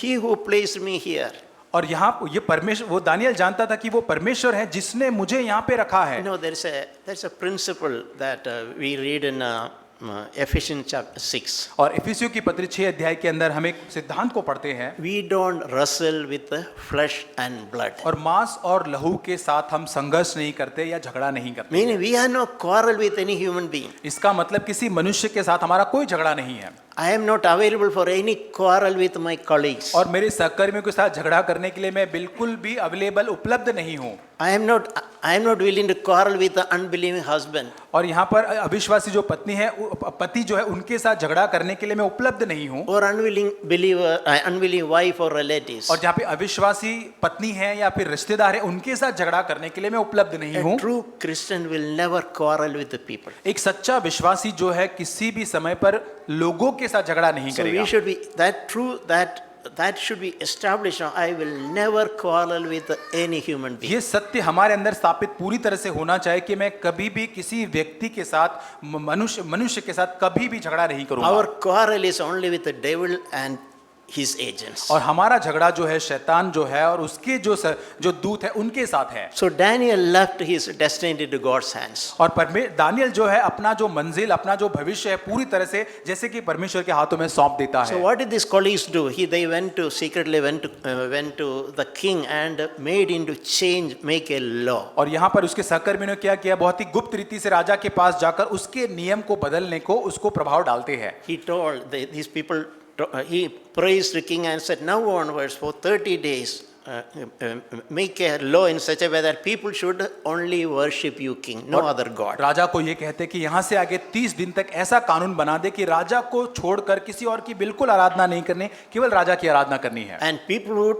he who placed me here. और यहाँ ये परमेश्वर, वो दानियल जानता था कि वो परमेश्वर है जिसने मुझे यहाँ पे रखा है। You know, there's a principle that we read in Ephesians chapter 6. और इफिसियों की पत्री 6 अध्याय के अंदर हम एक सिद्धांत को पढ़ते हैं। We don't wrestle with the flesh and blood. और मांस और लहू के साथ हम संघर्ष नहीं करते या झगड़ा नहीं करते। Meaning we have no quarrel with any human being. इसका मतलब किसी मनुष्य के साथ हमारा कोई झगड़ा नहीं है। I am not available for any quarrel with my colleagues. और मेरे सहकर्मियों के साथ झगड़ा करने के लिए मैं बिल्कुल भी अवेलेबल उपलब्ध नहीं हूँ। I am not willing to quarrel with the unbelieving husband. और यहाँ पर अविश्वासी जो पत्नी है, पति जो है, उनके साथ झगड़ा करने के लिए मैं उपलब्ध नहीं हूँ। Or unwilling wife or relatives. और जहाँ पे अविश्वासी पत्नी है या फिर रिश्तेदार है, उनके साथ झगड़ा करने के लिए मैं उपलब्ध नहीं A हूँ। true Christian will never quarrel with the people. एक सच्चा विश्वासी जो है किसी भी समय पर लोगों के साथ झगड़ा नहीं So करेगा। we should be that should be established. I will never quarrel with any human being. ये सत्य हमारे अंदर स्थापित पूरी तरह से होना चाहिए कि मैं कभी भी किसी व्यक्ति के साथ, मनुष्य के साथ कभी भी झगड़ा नहीं करूंगा। Our quarrel is only with the devil and his agents. और हमारा झगड़ा जो है शैतान जो है और उसके जो दूत है उनके साथ है। So Daniel left his destiny to God's hands. और दानियल जो है अपना जो मंजिल, अपना जो भविष्य है पूरी तरह से जैसे कि परमेश्वर के हाथों में सौंप देता So है। what did these colleagues do? They secretly went to the king and make a law. और यहाँ पर उसके सहकर्मियों ने क्या किया, बहुत ही गुप्त रीति से राजा के पास जाकर उसके नियम को बदलने को उसको प्रभाव डालते हैं। He told these people, he praised the king and said, now onwards for 30 days, make a law in such a way that people should only worship you, king, no other god. राजा को ये कहते कि यहाँ से आगे 30 दिन तक ऐसा कानून बना दे कि राजा को छोड़कर किसी और की बिल्कुल आराधना नहीं करनी, केवल राजा की आराधना करनी है। And people who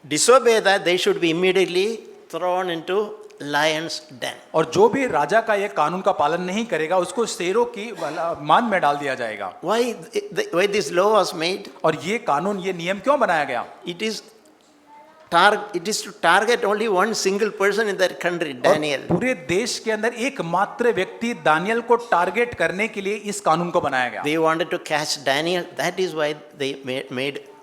disobey that, they should be immediately thrown into lion's den. और जो भी राजा का ये कानून का पालन नहीं करेगा उसको शेरों की मान में डाल दिया जाएगा। Why this law was made? और ये कानून, ये नियम क्यों बनाया गया? It is to target only one single person in that country, Daniel. पूरे देश के अंदर एकमात्र व्यक्ति दानियल को टारगेट करने के लिए इस कानून को बनाया गया। They wanted to catch Daniel. That is why they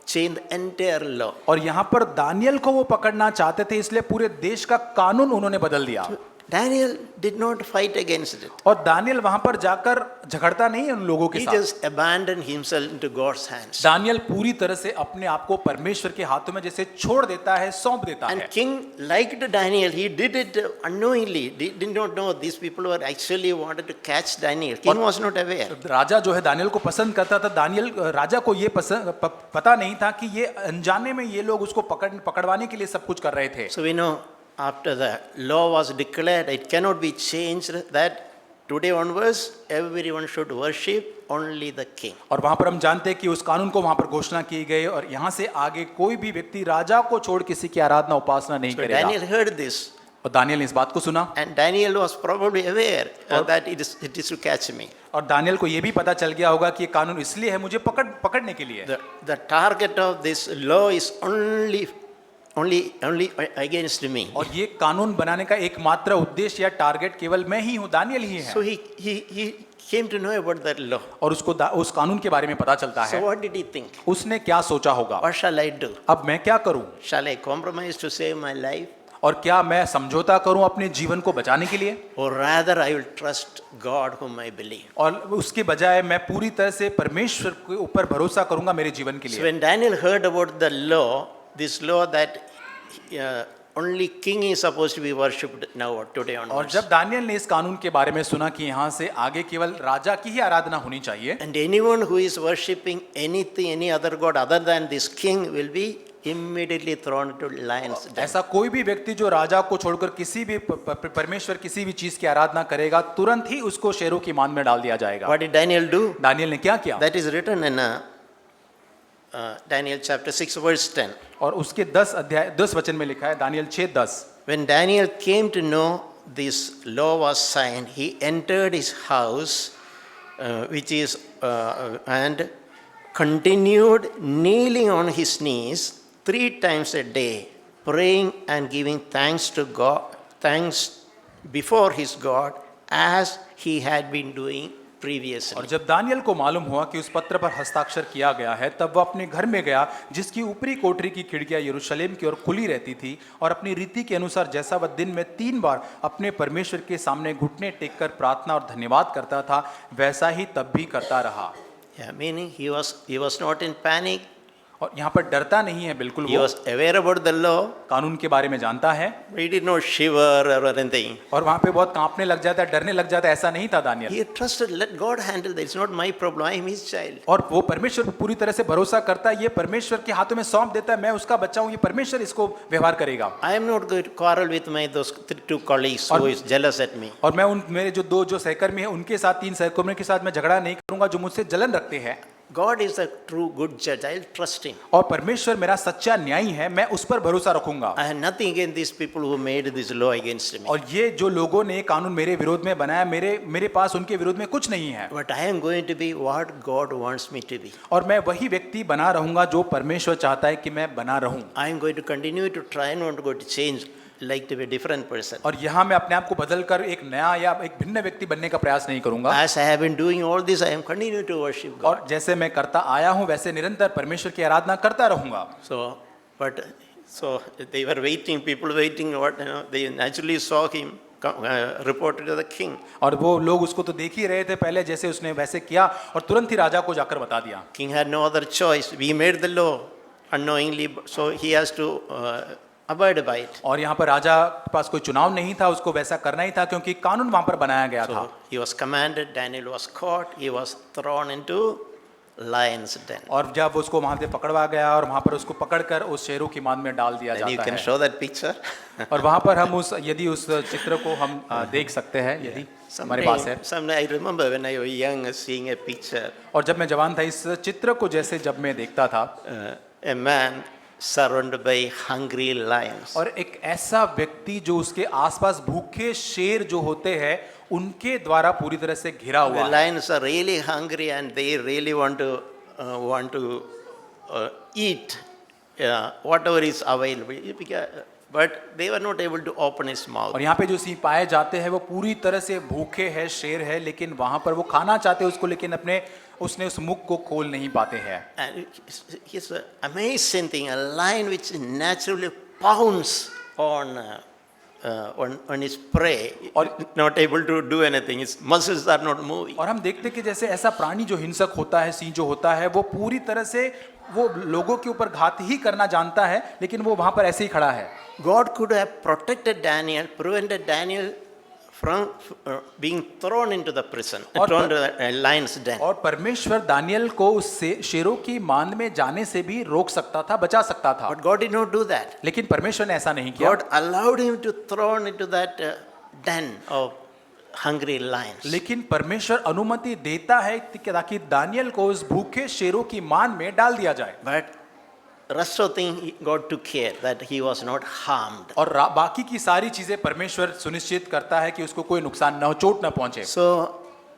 change the entire law. और यहाँ पर दानियल को वो पकड़ना चाहते थे, इसलिए पूरे देश का कानून उन्होंने बदल दिया। Daniel did not fight against it. और दानियल वहां पर जाकर झगड़ता नहीं है उन लोगों के He साथ। just abandoned himself into God's hands. Daniel पूरी तरह से अपने आप को परमेश्वर के हाथों में जैसे छोड़ देता है, सौंप देता And है। king liked Daniel. He did it unknowingly. Did not know these people were actually wanted to catch Daniel. King was not aware. राजा जो है दानियल को पसंद करता था। दानियल राजा को ये पता नहीं था कि ये अनजाने में ये लोग उसको पकड़वाने के लिए सब कुछ कर रहे थे। So we know after the law was declared, it cannot be changed that today onwards everyone should worship only the king. और वहां पर हम जानते हैं कि उस कानून को वहां पर घोषणा की गई और यहाँ से आगे कोई भी व्यक्ति राजा को छोड़ किसी की आराधना उपासना नहीं So करेगा। Daniel heard this. और दानियल ने इस बात को सुना। And Daniel was probably aware that it is to catch me. और दानियल को ये भी पता चल गया होगा कि ये कानून इसलिए है मुझे पकड़ने के लिए। The target of this law is only against me. और ये कानून बनाने का एकमात्र उद्देश्य या टारगेट केवल मैं ही हूँ, दानियल ही है। So he came to know about that law. और उसको उस कानून के बारे में पता चलता So है। what did he think? उसने क्या सोचा होगा? What shall I do? अब मैं क्या करूं? Shall I compromise to save my life? और क्या मैं समझौता करूं अपने जीवन को बचाने के लिए? Or rather I will trust God whom I believe. और उसके बजाय मैं पूरी तरह से परमेश्वर के ऊपर भरोसा करूंगा मेरे जीवन के So लिए। when Daniel heard about the law, this law that only king is supposed to be worshipped now today और onwards. जब दानियल ने इस कानून के बारे में सुना कि यहाँ से आगे केवल राजा की ही आराधना होनी चाहिए, And anyone who is worshipping any other god other than this king will be immediately thrown into lions' den. ऐसा कोई भी व्यक्ति जो राजा को छोड़कर किसी भी परमेश्वर किसी भी चीज की आराधना करेगा, तुरंत ही उसको शेरों की मान में डाल दिया जाएगा। What did Daniel do? Daniel ने क्या किया? That is written in Daniel chapter 6 verse 10. और उसके 10 वचन में लिखा है, Daniel 6:10। When Daniel came to know this law was signed, he entered his house, and continued kneeling on his knees 3 times a day, praying and giving thanks to God, thanks before his God, as he had been doing previously. और जब Daniel को मालूम हुआ कि उस पत्र पर हस्ताक्षर किया गया है, तब वो अपने घर में गया, जिसकी ऊपरी कोठरी की खिड़कियां यरूशलेम की ओर खुली रहती थी, और अपनी रीति के अनुसार जैसा वह दिन में 3 बार अपने परमेश्वर के सामने घुटने टेककर प्रार्थना और धन्यवाद करता था, वैसा ही तब भी करता रहा। Yeah, meaning he was not in panic. और यहाँ पर डरता नहीं है बिल्कुल, He वो was aware about the law. कानून के बारे में जानता है, He did not shiver or anything. और वहाँ पे बहुत कांपने लग जाता है, डरने लग जाता है, ऐसा नहीं था Daniel. He trusted, let God handle that. It's not my problem. I am his child. और वो परमेश्वर पर पूरी तरह से भरोसा करता है, ये परमेश्वर के हाथों में सौंप देता है, मैं उसका बच्चा हूँ, ये परमेश्वर इसको व्यवहार करेगा। I am not going to quarrel with those 2 colleagues who is jealous at me. और मैं उन मेरे जो सहकर्मी हैं उनके साथ 3 सहकर्मियों के साथ मैं झगड़ा नहीं करूंगा जो मुझसे जलन रखते हैं। God is a true good judge. I'll trust him. और परमेश्वर मेरा सच्चा न्यायी है, मैं उस पर भरोसा रखूंगा। I have nothing against these people who made this law against me. और ये जो लोगों ने कानून मेरे विरोध में बनाया, मेरे पास उनके विरोध में कुछ नहीं है। But I am going to be what God wants me to be. और मैं वही व्यक्ति बना रहूंगा जो परमेश्वर चाहता है कि मैं बना रहूं। I am going to continue to try, not going to change, like to be a different person. और यहाँ मैं अपने आप को बदलकर एक नया या एक भिन्न व्यक्ति बनने का प्रयास नहीं करूंगा। As I have been doing all this, I am continuing to worship God. और जैसे मैं करता आया हूँ वैसे निरंतर परमेश्वर की आराधना करता रहूंगा। So they were waiting, people waiting. They naturally saw him reported to the king. और वो लोग उसको तो देख ही रहे थे पहले, जैसे उसने वैसे किया और तुरंत ही राजा को जाकर बता दिया। King had no other choice. We made the law unknowingly, so he has to abide by it. और यहाँ पर राजा के पास कोई चुनाव नहीं था, उसको वैसा करना ही था क्योंकि कानून वहां पर बनाया गया था। He was commanded. Daniel was caught. He was thrown into lion's den. और जब उसको वहां से पकड़वा गया और वहां पर उसको पकड़कर उस शेरों की मान में डाल दिया And you जाता can है। show that picture. और वहां पर हम यदि उस चित्र को हम देख सकते हैं, यदि हमारे पास है। Someday I remember when I was young, seeing a picture. और जब मैं जवान था, इस चित्र को जैसे जब मैं देखता था, A man surrounded by hungry lions. और एक ऐसा व्यक्ति जो उसके आसपास भूखे शेर जो होते हैं उनके द्वारा पूरी तरह से घिरा हुआ The है। lions are really hungry and they really want to eat whatever is available. But they were not able to open his mouth. और यहाँ पे जो सिंह पाए जाते हैं वो पूरी तरह से भूखे हैं, शेर है, लेकिन वहां पर वो खाना चाहते हैं उसको, लेकिन उसने उस मुख को खोल नहीं पाते हैं। And it's an amazing thing, a lion which naturally pounds on his prey, or not able to do anything. Its muscles are not moving. और हम देखते कि जैसे ऐसा प्राणी जो हिंसक होता है, सिंह जो होता है, वो पूरी तरह से वो लोगों के ऊपर घात ही करना जानता है, लेकिन वो वहां पर ऐसे ही खड़ा है। God could have protected Daniel, prevented Daniel from being thrown into the prison, thrown to the lion's den. और परमेश्वर दानियल को उससे शेरों की मान में जाने से भी रोक सकता था, बचा सकता था। But God did not do that. लेकिन परमेश्वर ने ऐसा नहीं किया। God allowed him to thrown into that den of hungry lions. लेकिन परमेश्वर अनुमति देता है ताकि दानियल को उस भूखे शेरों की मान में डाल दिया जाए। But rest of thing God took care that he was not harmed. और बाकी की सारी चीजें परमेश्वर सुनिश्चित करता है कि उसको कोई नुकसान न हो, चोट न पहुंचे। So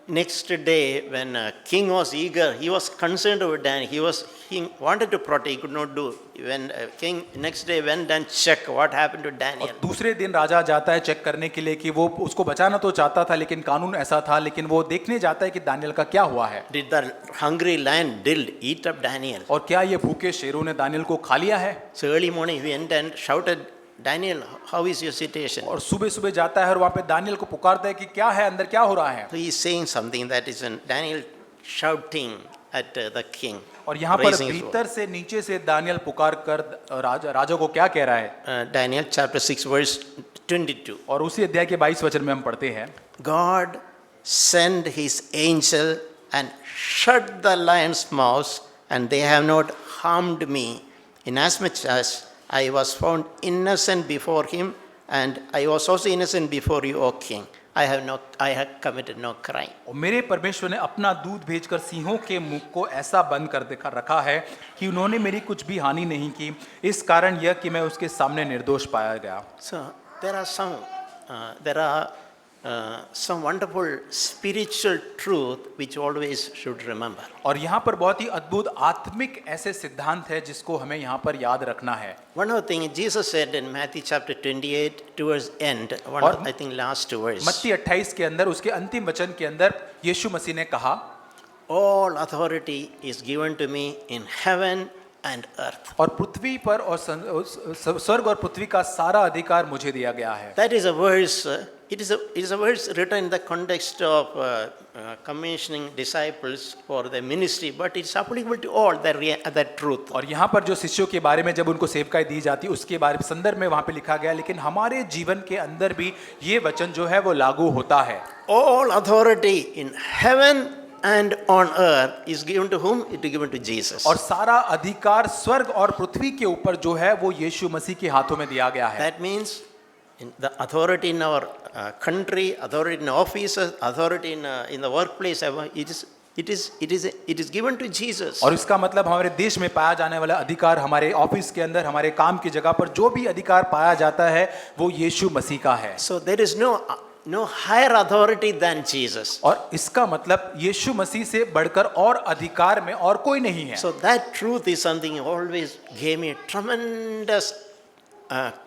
next day when king was eager, he was concerned over Daniel. He wanted to protect, he could not do. When king next day went and checked what happened to Daniel. और दूसरे दिन राजा जाता है check करने के लिए कि वो उसको बचाना तो चाहता था, लेकिन कानून ऐसा था, लेकिन वो देखने जाता है कि दानियल का क्या हुआ है। Did the hungry lion eat up Daniel? और क्या ये भूखे शेरों ने दानियल को खा लिया है? So early morning he went and shouted, Daniel, how is your situation? और सुबह सुबह जाता है और वहाँ पे दानियल को पुकारता है कि क्या है, अंदर क्या हो रहा है। So he is saying something that is in Daniel shouting at the king. और यहाँ पर raising his भीतर से नीचे से दानियल पुकार कर राजा को क्या कह रहा है। Daniel chapter 6 verse 22. और उसी अध्याय के 22 वचन में हम पढ़ते हैं, God sent his angel and shut the lions' mouths, and they have not harmed me, inasmuch as I was found innocent before him, and I was also innocent before you, O king. I have committed no crime. और मेरे परमेश्वर ने अपना दूध भेजकर सिंहों के मुख को ऐसा बंद कर रखा है कि उन्होंने मेरी कुछ भी हानि नहीं की, इस कारण यह कि मैं उसके सामने निर्दोष पाया गया। So there are some wonderful spiritual truth which always should remember. और यहाँ पर बहुत ही अद्भुत आत्मिक ऐसे सिद्धांत है जिसको हमें यहाँ पर याद रखना है। One of the things Jesus said in Matthew chapter 28 towards end, I think last verse. मत्ती 28 के अंदर उसके अंतिम वचन के अंदर यीशु मसीह ने कहा, All authority is given to me in heaven and earth. और पृथ्वी पर और स्वर्ग और पृथ्वी का सारा अधिकार मुझे दिया गया है। That is a verse. It is a verse written in the context of commissioning disciples for the ministry, but it's applicable to all that truth. और यहाँ पर जो शिष्यों के बारे में जब उनको सेवकाई दी जाती उसके बारे में संदर्भ में वहाँ पे लिखा गया, लेकिन हमारे जीवन के अंदर भी ये वचन जो है वो लागू होता है। All authority in heaven and on earth is given to whom? It is given to Jesus. और सारा अधिकार स्वर्ग और पृथ्वी के ऊपर जो है वो यीशु मसीह के हाथों में दिया गया है। That means the authority in our country, authority in offices, authority in the workplace, it is given to Jesus. और इसका मतलब हमारे देश में पाया जाने वाला अधिकार, हमारे ऑफिस के अंदर, हमारे काम की जगह पर जो भी अधिकार पाया जाता है वो यीशु मसीह का है। So there is no higher authority than Jesus. और इसका मतलब यीशु मसीह से बढ़कर और अधिकार में और कोई नहीं है। So that truth is something always gave me tremendous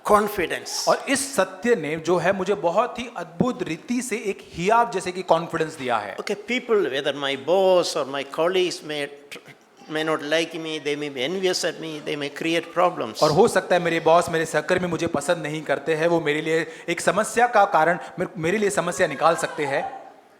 confidence. और इस सत्य ने जो है मुझे बहुत ही अद्भुत रीति से एक हियाव जैसे कि कॉन्फिडेंस दिया है। Okay, people, whether my boss or my colleagues may not like me, they may be envious at me, they may create problems. और हो सकता है मेरे बॉस, मेरे सहकर्मी मुझे पसंद नहीं करते हैं, वो मेरे लिए एक समस्या का कारण, मेरे लिए समस्या निकाल सकते हैं।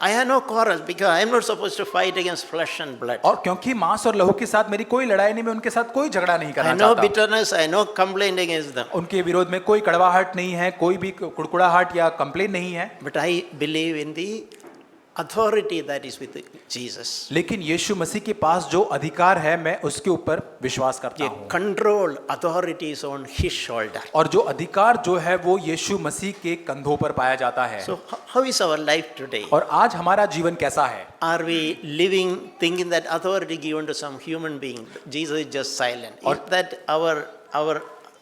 I have no quarrel because I am not supposed to fight against flesh and blood. और क्योंकि मांस और लहू के साथ मेरी कोई लड़ाई नहीं, मैं उनके साथ कोई झगड़ा नहीं I करना have no चाहता। bitterness, I have no complaint against them. उनके विरोध में कोई कड़वाहट नहीं है, कोई भी कुड़कुड़ाहट या कंप्लेन नहीं है। But I believe in the authority that is with Jesus. लेकिन यीशु मसीह के पास जो अधिकार है मैं उसके ऊपर विश्वास करता ये हूँ। control authority is on his shoulder. और जो अधिकार जो है वो यीशु मसीह के कंधों पर पाया जाता है। So how is our life today? और आज हमारा जीवन कैसा है? Are we living thinking that authority given to some human being? Jesus is just silent.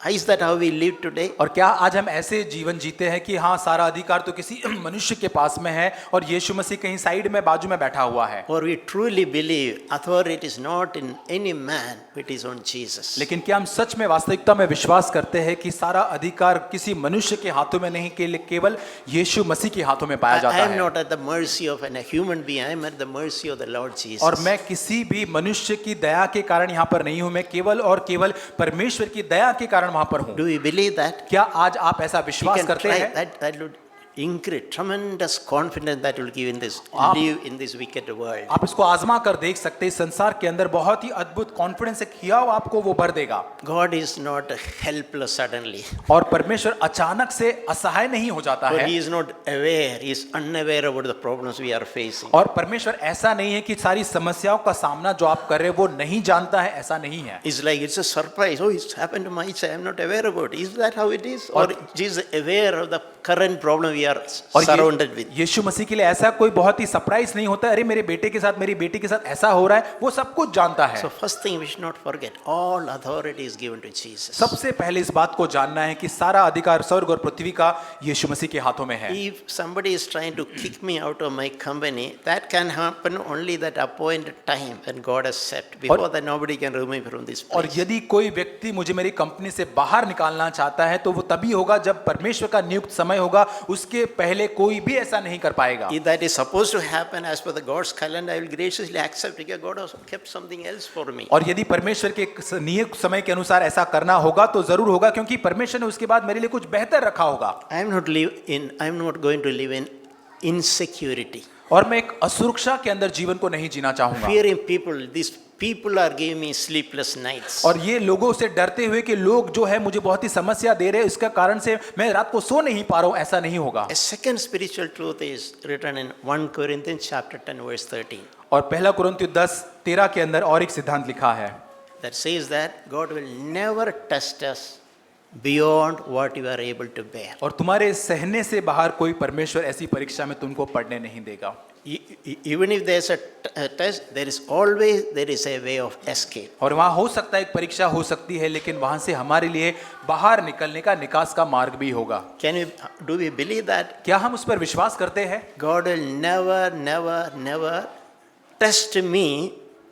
Is that how we live today? और क्या आज हम ऐसे जीवन जीते हैं कि हाँ सारा अधिकार तो किसी मनुष्य के पास में है और यीशु मसीह कहीं साइड में बाजू में बैठा हुआ है? Or we truly believe authority is not in any man, it is on Jesus. लेकिन क्या हम सच में वास्तविकता में विश्वास करते हैं कि सारा अधिकार किसी मनुष्य के हाथों में नहीं, केवल यीशु मसीह के हाथों में पाया जाता I am है? not at the mercy of a human being, I am at the mercy of the Lord Jesus. और मैं किसी भी मनुष्य की दया के कारण यहाँ पर नहीं हूँ, मैं केवल और केवल परमेश्वर की दया के कारण वहाँ पर हूँ। Do you believe that? क्या आज आप ऐसा विश्वास करते हैं? That would increase tremendous confidence that will give in this live in this wicked world. आप इसको आजमा कर देख सकते हैं, संसार के अंदर बहुत ही अद्भुत कॉन्फिडेंस एक हियाव आपको वो भर देगा। God is not helpless suddenly. और परमेश्वर अचानक से असहाय नहीं हो जाता But है। he is not aware, he is unaware about the problems we are facing. और परमेश्वर ऐसा नहीं है कि सारी समस्याओं का सामना जो आप कर रहे हैं वो नहीं जानता है, ऐसा नहीं है। It's like it's a surprise. Oh, it's happened to my child. I am not aware about it. Is that how it is? Or Jesus is aware of the current problem we are surrounded with? यीशु मसीह के लिए ऐसा कोई बहुत ही surprise नहीं होता, अरे मेरे बेटे के साथ, मेरी बेटी के साथ ऐसा हो रहा है, वो सब कुछ जानता है। So first thing we should not forget, all authority is given to Jesus. सबसे पहले इस बात को जानना है कि सारा अधिकार स्वर्ग और पृथ्वी का यीशु मसीह के हाथों में है। If somebody is trying to kick me out of my company, that can happen only that appointed time when God has set. Before that, nobody can remove me from this और place. यदि कोई व्यक्ति मुझे मेरी company से बाहर निकालना चाहता है तो वो तभी होगा जब परमेश्वर का नियुक्त समय होगा, उसके पहले कोई भी ऐसा नहीं कर पाएगा। If that is supposed to happen as per the God's calendar, I will graciously accept because God has kept something else for me. और यदि परमेश्वर के नियत समय के अनुसार ऐसा करना होगा तो जरूर होगा, क्योंकि परमेश्वर ने उसके बाद मेरे लिए कुछ बेहतर रखा होगा। I am not going to live in insecurity. और मैं एक असुरक्षा के अंदर जीवन को नहीं जीना चाहूंगा। Fearing people, these people are giving me sleepless nights. और ये लोगों से डरते हुए कि लोग जो है मुझे बहुत ही समस्या दे रहे हैं, इसका कारण से मैं रात को सो नहीं पा रहा हूं, ऐसा नहीं होगा। A second spiritual truth is written in 1 Corinthians chapter 10 verse 13. और पहला कुरिन्थियों 10:13 के अंदर और एक सिद्धांत लिखा है। that says that God will never test us beyond what you are able to bear. और तुम्हारे सहने से बाहर कोई परमेश्वर ऐसी परीक्षा में तुमको पढ़ने नहीं देगा। Even if there's a test, there is a way of escape. और वहाँ हो सकता है एक परीक्षा हो सकती है, लेकिन वहाँ से हमारे लिए बाहर निकलने का निकास का मार्ग भी होगा। Do we believe that? क्या हम उस पर विश्वास करते हैं? God will never test me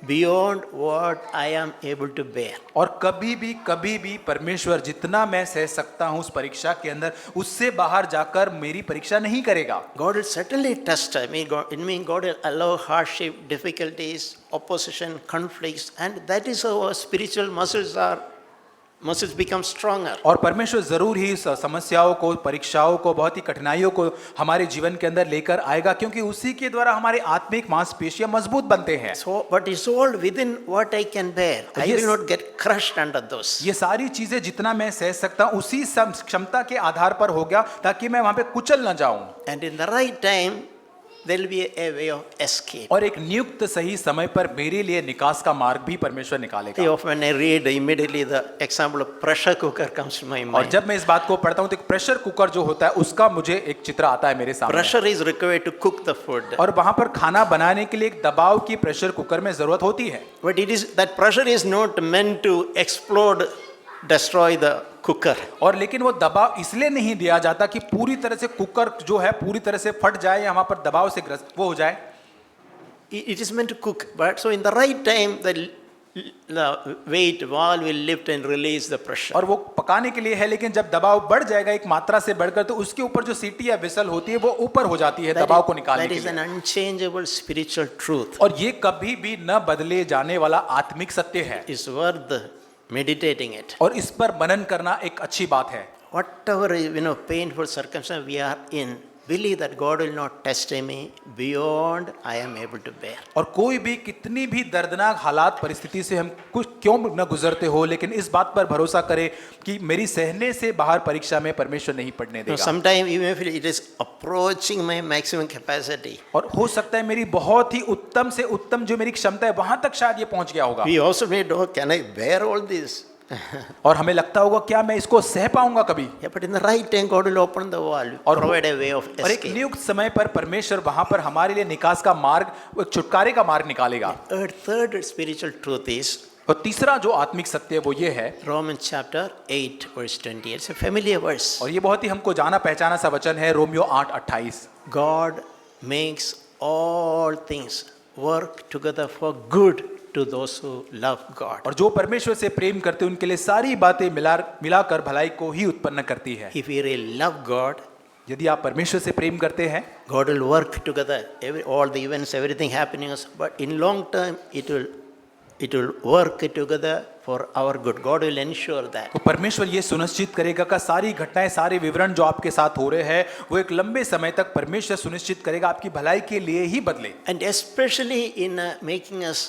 beyond what I am able to bear. और कभी भी परमेश्वर जितना मैं सह सकता हूँ उस परीक्षा के अंदर, उससे बाहर जाकर मेरी परीक्षा नहीं करेगा। God will certainly test me. God will allow hardship, difficulties, opposition, conflicts, and that is how our spiritual muscles become stronger. और परमेश्वर जरूर ही समस्याओं को, परीक्षाओं को, बहुत ही कठिनाइयों को हमारे जीवन के अंदर लेकर आएगा, क्योंकि उसी के द्वारा हमारे आत्मिक मांसपेशियां मजबूत बनते हैं। So, but it's all within what I can bear. I will not get crushed under those. ये सारी चीजें जितना मैं सह सकता हूँ उसी क्षमता के आधार पर हो गया, ताकि मैं वहां पे कुचल न जाऊं। And in the right time, there will be a way of escape. और एक नियुक्त सही समय पर मेरे लिए निकास का मार्ग भी परमेश्वर निकालेगा। Often I read, immediately the example of pressure cooker comes to my और mind. जब मैं इस बात को पढ़ता हूँ तो एक प्रेशर कुकर जो होता है उसका मुझे एक चित्र आता है मेरे सामने। Pressure is required to cook the food. और वहां पर खाना बनाने के लिए एक दबाव की प्रेशर कुकर में जरूरत होती है। But that pressure is not meant to explode, destroy the cooker. और लेकिन वो दबाव इसलिए नहीं दिया जाता कि पूरी तरह से कुकर जो है पूरी तरह से फट जाए या वहां पर दबाव से ग्रस्त वो हो जाए। It is meant to cook, but so in the right time the weight valve will lift and release the pressure. और वो पकाने के लिए है, लेकिन जब दबाव बढ़ जाएगा एक मात्रा से बढ़कर तो उसके ऊपर जो सीटी या विसल होती है वो ऊपर हो जाती है दबाव को निकालने के लिए। That is an unchangeable spiritual truth. और ये कभी भी न बदले जाने वाला आत्मिक सत्य है। It's worth meditating it. और इस पर मनन करना एक अच्छी बात है। Whatever painful circumstance we are in, believe that God will not test me beyond I am able to bear. और कोई भी कितनी भी दर्दनाक हालात परिस्थिति से हम कुछ क्यों न गुजरते हो, लेकिन इस बात पर भरोसा करें कि मेरी सहने से बाहर परीक्षा में परमेश्वर नहीं पड़ने देगा। Sometimes even if it is approaching my maximum capacity. और हो सकता है मेरी बहुत ही उत्तम से उत्तम जो मेरी क्षमता है वहां तक शायद ये पहुंच गया होगा। We also may know, can I bear all this? और हमें लगता होगा क्या मैं इसको सह पाऊंगा कभी। Yeah, but in the right time God will open the valve, और provide a way of और एक escape. नियुक्त समय पर परमेश्वर वहां पर हमारे लिए निकास का मार्ग, एक छुटकारे का मार्ग निकालेगा। Third spiritual truth is और तीसरा जो आत्मिक सत्य है वो ये है, Romans chapter 8 verse 20. It's a familiar verse. और ये बहुत ही हमको जाना पहचाना सा वचन है, Romeo 8:28। God makes all things work together for good to those who love God. और जो परमेश्वर से प्रेम करते हैं उनके लिए सारी बातें मिलाकर भलाई को ही उत्पन्न करती है। If we really love God, यदि आप परमेश्वर से प्रेम करते हैं, God will work together, all the events, everything happening, but in long term it will work together for our good. God will ensure that. तो परमेश्वर ये सुनिश्चित करेगा कि सारी घटनाएं, सारे विवरण जो आपके साथ हो रहे हैं वो एक लंबे समय तक परमेश्वर सुनिश्चित करेगा आपकी भलाई के लिए ही बदले। And especially in making us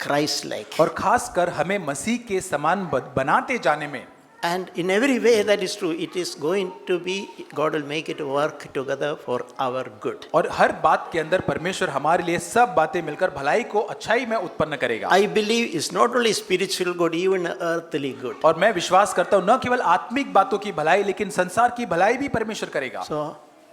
Christ-like. और खासकर हमें मसीह के समान बनाते जाने में। And in every way that is true, it is going to be, God will make it work together for our good. और हर बात के अंदर परमेश्वर हमारे लिए सब बातें मिलकर भलाई को अच्छाई में उत्पन्न करेगा। I believe it's not only spiritual good, even earthly good. और मैं विश्वास करता हूँ न केवल आत्मिक बातों की भलाई, लेकिन संसार की भलाई भी परमेश्वर करेगा। So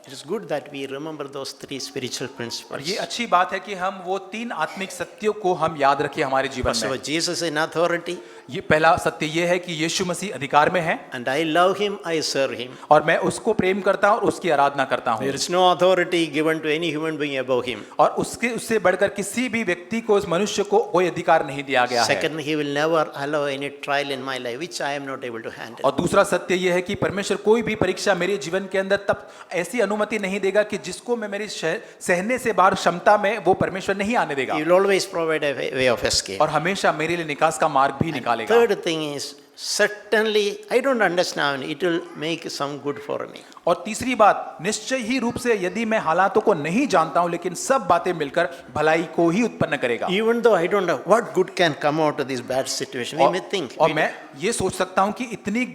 it is good that we remember those three spiritual और principles. ये अच्छी बात है कि हम वो तीन आत्मिक सत्यों को हम याद रखें हमारे जीवन So में। Jesus in authority, ये पहला सत्य ये है कि यीशु मसीह अधिकार में है, and I love him, I serve him. और मैं उसको प्रेम करता हूँ और उसकी आराधना करता हूँ। There is no authority given to any human being above him. और उससे बढ़कर किसी भी व्यक्ति को, उस मनुष्य को कोई अधिकार नहीं दिया गया है। Second, he will never allow any trial in my life which I am not able to handle. और दूसरा सत्य यह है कि परमेश्वर कोई भी परीक्षा मेरे जीवन के अंदर तब ऐसी अनुमति नहीं देगा कि जिसको मैं मेरी सहने से बाहर क्षमता में वो परमेश्वर नहीं आने देगा। He will always provide a way of escape. और हमेशा मेरे लिए निकास का मार्ग भी निकालेगा। Third thing is, certainly I don't understand, it will make some good for me. और तीसरी बात, निश्चय ही रूप से यदि मैं हालातों को नहीं जानता हूं, लेकिन सब बातें मिलकर भलाई को ही उत्पन्न करेगा। Even though I don't know what good can come out of this bad situation, we may think. और मैं ये सोच सकता हूं कि इतनी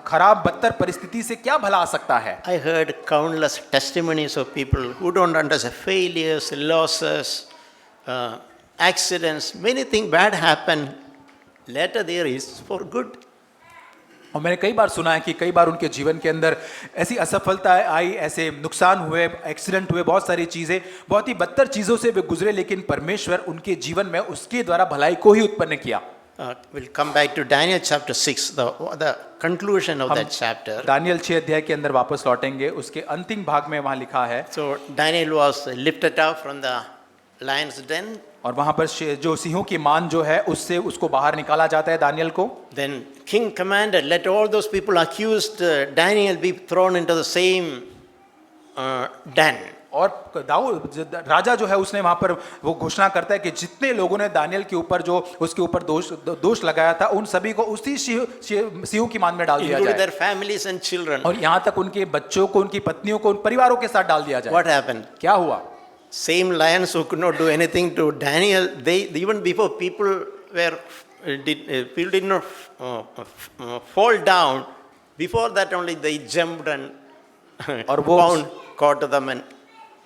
खराब बदतर परिस्थिति से क्या भला आ सकता है। I heard countless testimonies of people who don't understand failures, losses, accidents, many things bad happen. later there is for good. और मैंने कई बार सुना है कि कई बार उनके जीवन के अंदर ऐसी असफलता आई, ऐसे नुकसान हुए, एक्सीडेंट हुए, बहुत सारी चीजें, बहुत ही बदतर चीजों से वे गुजरे, लेकिन परमेश्वर उनके जीवन में उसके द्वारा भलाई को ही उत्पन्न किया। We'll come back to Daniel chapter 6, the conclusion of that chapter. Daniel 6 अध्याय के अंदर वापस लौटेंगे, उसके अंतिम भाग में वहां लिखा है, So Daniel was lifted up from the lion's den. और वहां पर जो सिंहों की मान जो है उससे उसको बाहर निकाला जाता है दानियल को। Then king commanded, let all those people accused Daniel be thrown into the same den. और दाऊद राजा जो है उसने वहां पर वो घोषणा करता है कि जितने लोगों ने दानियल के ऊपर जो उसके ऊपर दोष लगाया था उन सभी को उसी सिंहों की मान में डाल दिया Including जाए, their families and children. और यहाँ तक उनके बच्चों को, उनकी पत्नियों को, उन परिवारों के साथ डाल दिया जाए। What happened? क्या हुआ? Same lions who could not do anything to Daniel, they even before people did not fall down, before that only they jumped and और वो caught them and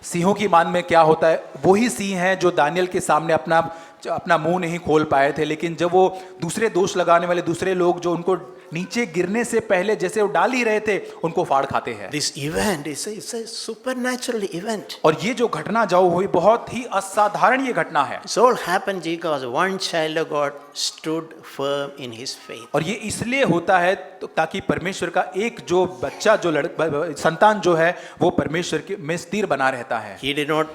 सिंहों की मान में क्या होता है, वही सिंह हैं जो दानियल के सामने अपना मुंह नहीं खोल पाए थे, लेकिन जब वो दूसरे दोष लगाने वाले दूसरे लोग जो उनको नीचे गिरने से पहले जैसे वो डाल ही रहे थे उनको फाड़ खाते हैं। This event is a supernatural event. और ये जो घटना जो हुई बहुत ही असाधारण ये घटना है। It all happened because one child of God stood firm in his faith. और ये इसलिए होता है ताकि परमेश्वर का एक जो बच्चा जो संतान जो है वो परमेश्वर के में स्थिर बना रहता है। He did not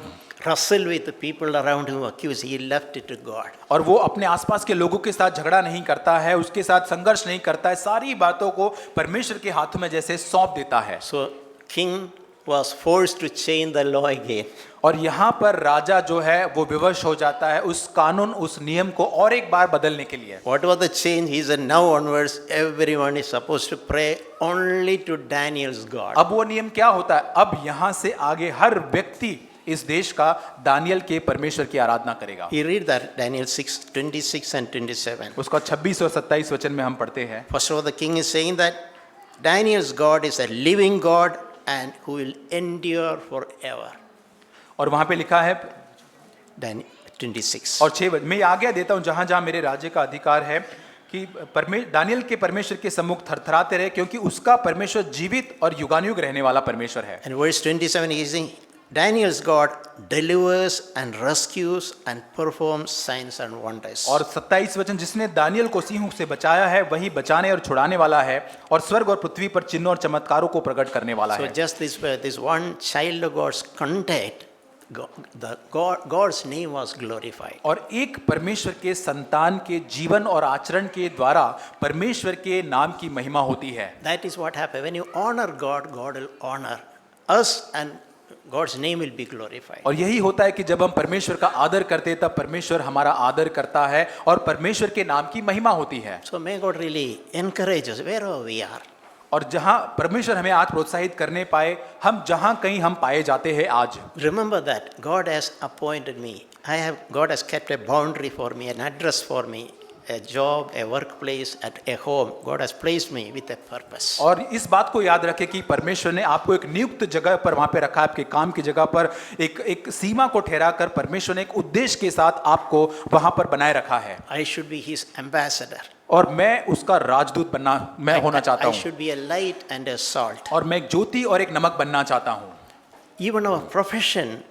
wrestle with the people around him, accuse. He left it to God. और वो अपने आसपास के लोगों के साथ झगड़ा नहीं करता है, उसके साथ संघर्ष नहीं करता है, सारी बातों को परमेश्वर के हाथों में जैसे सौंप देता है। So king was forced to change the law again. और यहाँ पर राजा जो है वो विवश हो जाता है उस कानून, उस नियम को और एक बार बदलने के लिए। What was the change? He said, now onwards, everyone is supposed to pray only to Daniel's God. अब वो नियम क्या होता है? अब यहाँ से आगे हर व्यक्ति इस देश का दानियल के परमेश्वर की आराधना करेगा। He read that Daniel 6:26 and 27. उसका 26 और 27 वचन में हम पढ़ते हैं। First of all, the king is saying that Daniel's God is a living God and who will endure forever. और वहां पे लिखा है Daniel 26. और 6 मैं आज्ञा देता हूं जहां जहां मेरे राज्य का अधिकार है कि दानियल के परमेश्वर के सम्मुख थरथराते रहे, क्योंकि उसका परमेश्वर जीवित और युगानुयुग रहने वाला परमेश्वर है। And verse 27 he is saying, Daniel's God delivers and rescues and performs signs and wonders. और 27 वचन, जिसने दानियल को सिंहों से बचाया है वही बचाने और छुड़ाने वाला है और स्वर्ग और पृथ्वी पर चिन्ह और चमत्कारों को प्रकट करने वाला So है। just this one child of God's contact, God's name was glorified. और एक परमेश्वर के संतान के जीवन और आचरण के द्वारा परमेश्वर के नाम की महिमा होती है। That is what happens when you honor God, God will honor us and God's name will be glorified. और यही होता है कि जब हम परमेश्वर का आदर करते हैं तब परमेश्वर हमारा आदर करता है और परमेश्वर के नाम की महिमा होती है। So may God really encourage us wherever we are. और जहां परमेश्वर हमें आज प्रोत्साहित करने पाए, हम जहां कहीं हम पाए जाते हैं आज, Remember that God has appointed me. God has kept a boundary for me, an address for me, a job, a workplace, at a home. God has placed me with a purpose. और इस बात को याद रखें कि परमेश्वर ने आपको एक नियुक्त जगह पर वहां पे रखा है, आपके काम की जगह पर एक सीमा को ठहरा कर परमेश्वर ने एक उद्देश्य के साथ आपको वहां पर बनाए रखा है। I should be His ambassador. और मैं उसका राजदूत मैं होना चाहता I हूँ, should be a light and a salt. और मैं एक ज्योति और एक नमक बनना चाहता हूँ। Even our profession,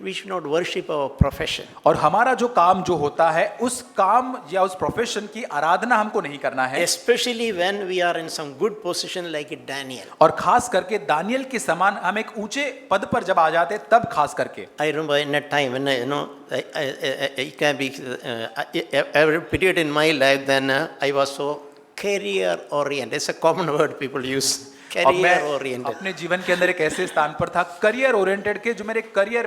we should not worship our profession. और हमारा जो काम जो होता है उस काम या उस प्रोफेशन की आराधना हमको नहीं करना है, Especially when we are in some good position like Daniel. और खास करके दानियल के समान हम एक ऊंचे पद पर जब आ जाते तब खास करके। I remember in a time when it can be every period in my life, then I was so career oriented. It's a common word people use. और Career मैं oriented. अपने जीवन के अंदर एक ऐसे स्थान पर था करियर ओरिएंटेड के, जो मेरे करियर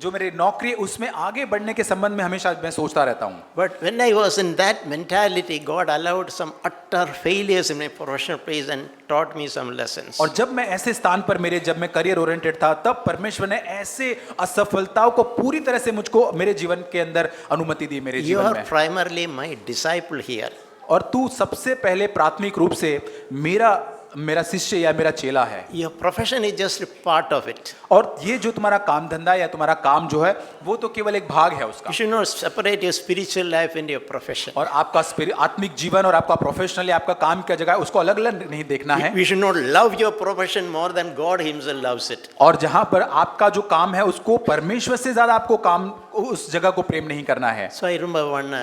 जो मेरे नौकरी उसमें आगे बढ़ने के संबंध में हमेशा मैं सोचता रहता हूँ। But when I was in that mentality, God allowed some utter failures in my professional place and taught me some lessons. और जब मैं ऐसे स्थान पर जब मैं करियर ओरिएंटेड था तब परमेश्वर ने ऐसे असफलताओं को पूरी तरह से मुझको मेरे जीवन के अंदर अनुमति दी मेरे You जीवन are में। primarily my disciple here. और तू सबसे पहले प्राथमिक रूप से मेरा मेरा शिष्य या मेरा चेला है। Your profession is just a part of it. और ये जो तुम्हारा काम धंधा या तुम्हारा काम जो है वो तो केवल एक भाग है उसका। You should not separate your spiritual life and your profession. और आपका आत्मिक जीवन और आपका प्रोफेशनल या आपका काम क्या जगह है उसको अलग अलग नहीं देखना है। We should not love your profession more than God himself loves it. और जहां पर आपका जो काम है उसको परमेश्वर से ज्यादा आपको काम उस जगह को प्रेम नहीं करना है। So I remember one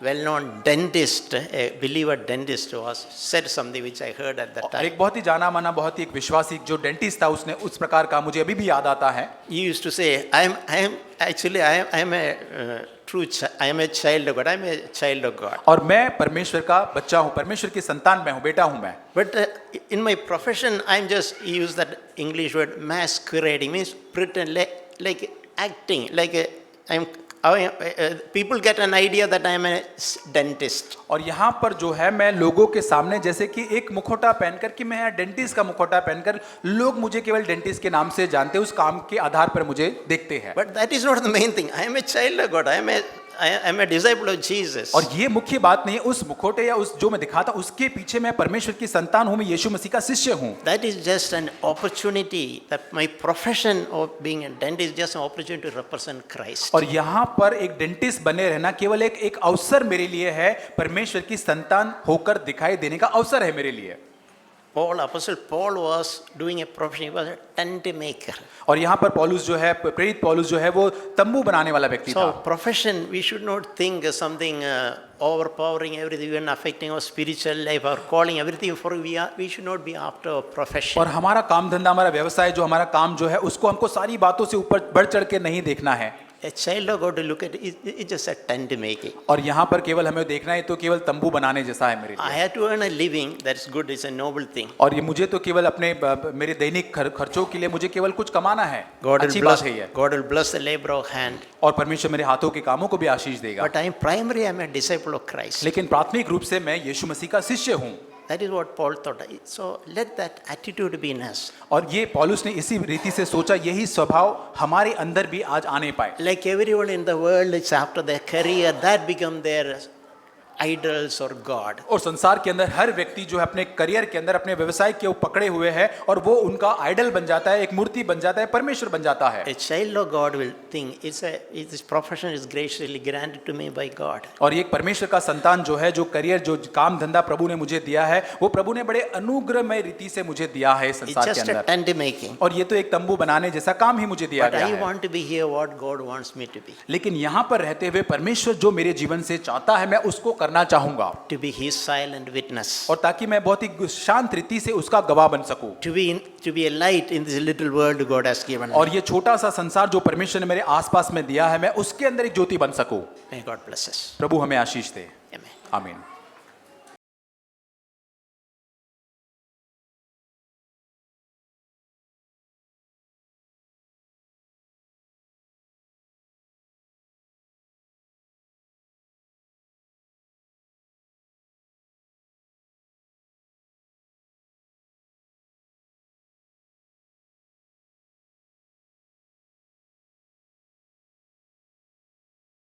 well-known dentist, a believer dentist, was said something which I heard at that और time. एक बहुत ही जाना माना बहुत ही एक विश्वासी जो डेंटिस्ट था उसने उस प्रकार का मुझे अभी भी याद आता है। He used to say, I am a child of God. I am a child of God. और मैं परमेश्वर का बच्चा हूँ, परमेश्वर की संतान मैं हूँ, बेटा हूँ मैं। But in my profession, he used that English word masquerading, means pretend, like acting, people get an idea that I am a dentist. और यहाँ पर जो है मैं लोगों के सामने जैसे कि एक मुखौटा पहनकर कि मैं डेंटिस्ट का मुखौटा पहनकर लोग मुझे केवल डेंटिस्ट के नाम से जानते हैं, उस काम के आधार पर मुझे देखते हैं। But that is not the main thing. I am a child of God. I am a disciple of Jesus. और ये मुख्य बात नहीं, उस मुखौटे या उस जो मैं दिखाता उसके पीछे मैं परमेश्वर की संतान हूँ, मैं यीशु मसीह का शिष्य हूँ। That is just an opportunity. That my profession of being a dentist is just an opportunity to represent Christ. और यहाँ पर एक डेंटिस्ट बने रहना केवल एक अवसर मेरे लिए है, परमेश्वर की संतान होकर दिखाई देने का अवसर है मेरे लिए। Apostle Paul was doing a profession. He was a tent maker. और यहाँ पर पौलुस जो है, प्रेरित पौलुस जो है वो तंबू बनाने वाला व्यक्ति So था। profession, we should not think something overpowering everything, even affecting our spiritual life, our calling, everything. We should not be after our profession. और हमारा काम धंधा, हमारा व्यवसाय जो हमारा काम जो है उसको हमको सारी बातों से ऊपर बढ़ चढ़ के नहीं देखना है। A child of God to look at it's just a tent making. और यहाँ पर केवल हमें देखना है तो केवल तंबू बनाने जैसा है मेरे I लिए। had to earn a living. That's good. It's a noble thing. और ये मुझे तो केवल अपने मेरे दैनिक खर्चों के लिए मुझे केवल कुछ कमाना है, अच्छी बात है ये। God will bless the labor of hand. और परमेश्वर मेरे हाथों के कामों को भी आशीष देगा। But I'm a disciple of Christ. लेकिन प्राथमिक रूप से मैं यीशु मसीह का शिष्य हूँ। That is what Paul thought. So let that attitude be in us. और ये पौलुस ने इसी रीति से सोचा, यही स्वभाव हमारे अंदर भी आज आने पाए। Like everyone in the world, it's after their career that become their idols or God. और संसार के अंदर हर व्यक्ति जो है अपने करियर के अंदर अपने व्यवसाय के पकड़े हुए है और वो उनका आइडल बन जाता है, एक मूर्ति बन जाता है, परमेश्वर बन जाता है। A child of God will think this profession is graciously granted to me by God. और ये परमेश्वर का संतान जो है, जो करियर, जो काम धंधा प्रभु ने मुझे दिया है, वो प्रभु ने बड़े अनुग्रहमय रीति से मुझे दिया है It's संसार के just a अंदर। tent making. और ये तो एक तंबू बनाने जैसा काम ही मुझे दिया But गया I है। want to be here what God wants me to be. लेकिन यहाँ पर रहते हुए परमेश्वर जो मेरे जीवन से चाहता है मैं उसको करना चाहूंगा। To be His silent witness. और ताकि मैं बहुत ही शांत रीति से उसका गवाह बन सकूं। To be a light in this little world God has given me. और ये छोटा सा संसार जो परमेश्वर ने मेरे आसपास में दिया है, मैं उसके अंदर एक ज्योति बन सकूं। May God bless us. प्रभु हमें आशीष दे। Amen. आमीन।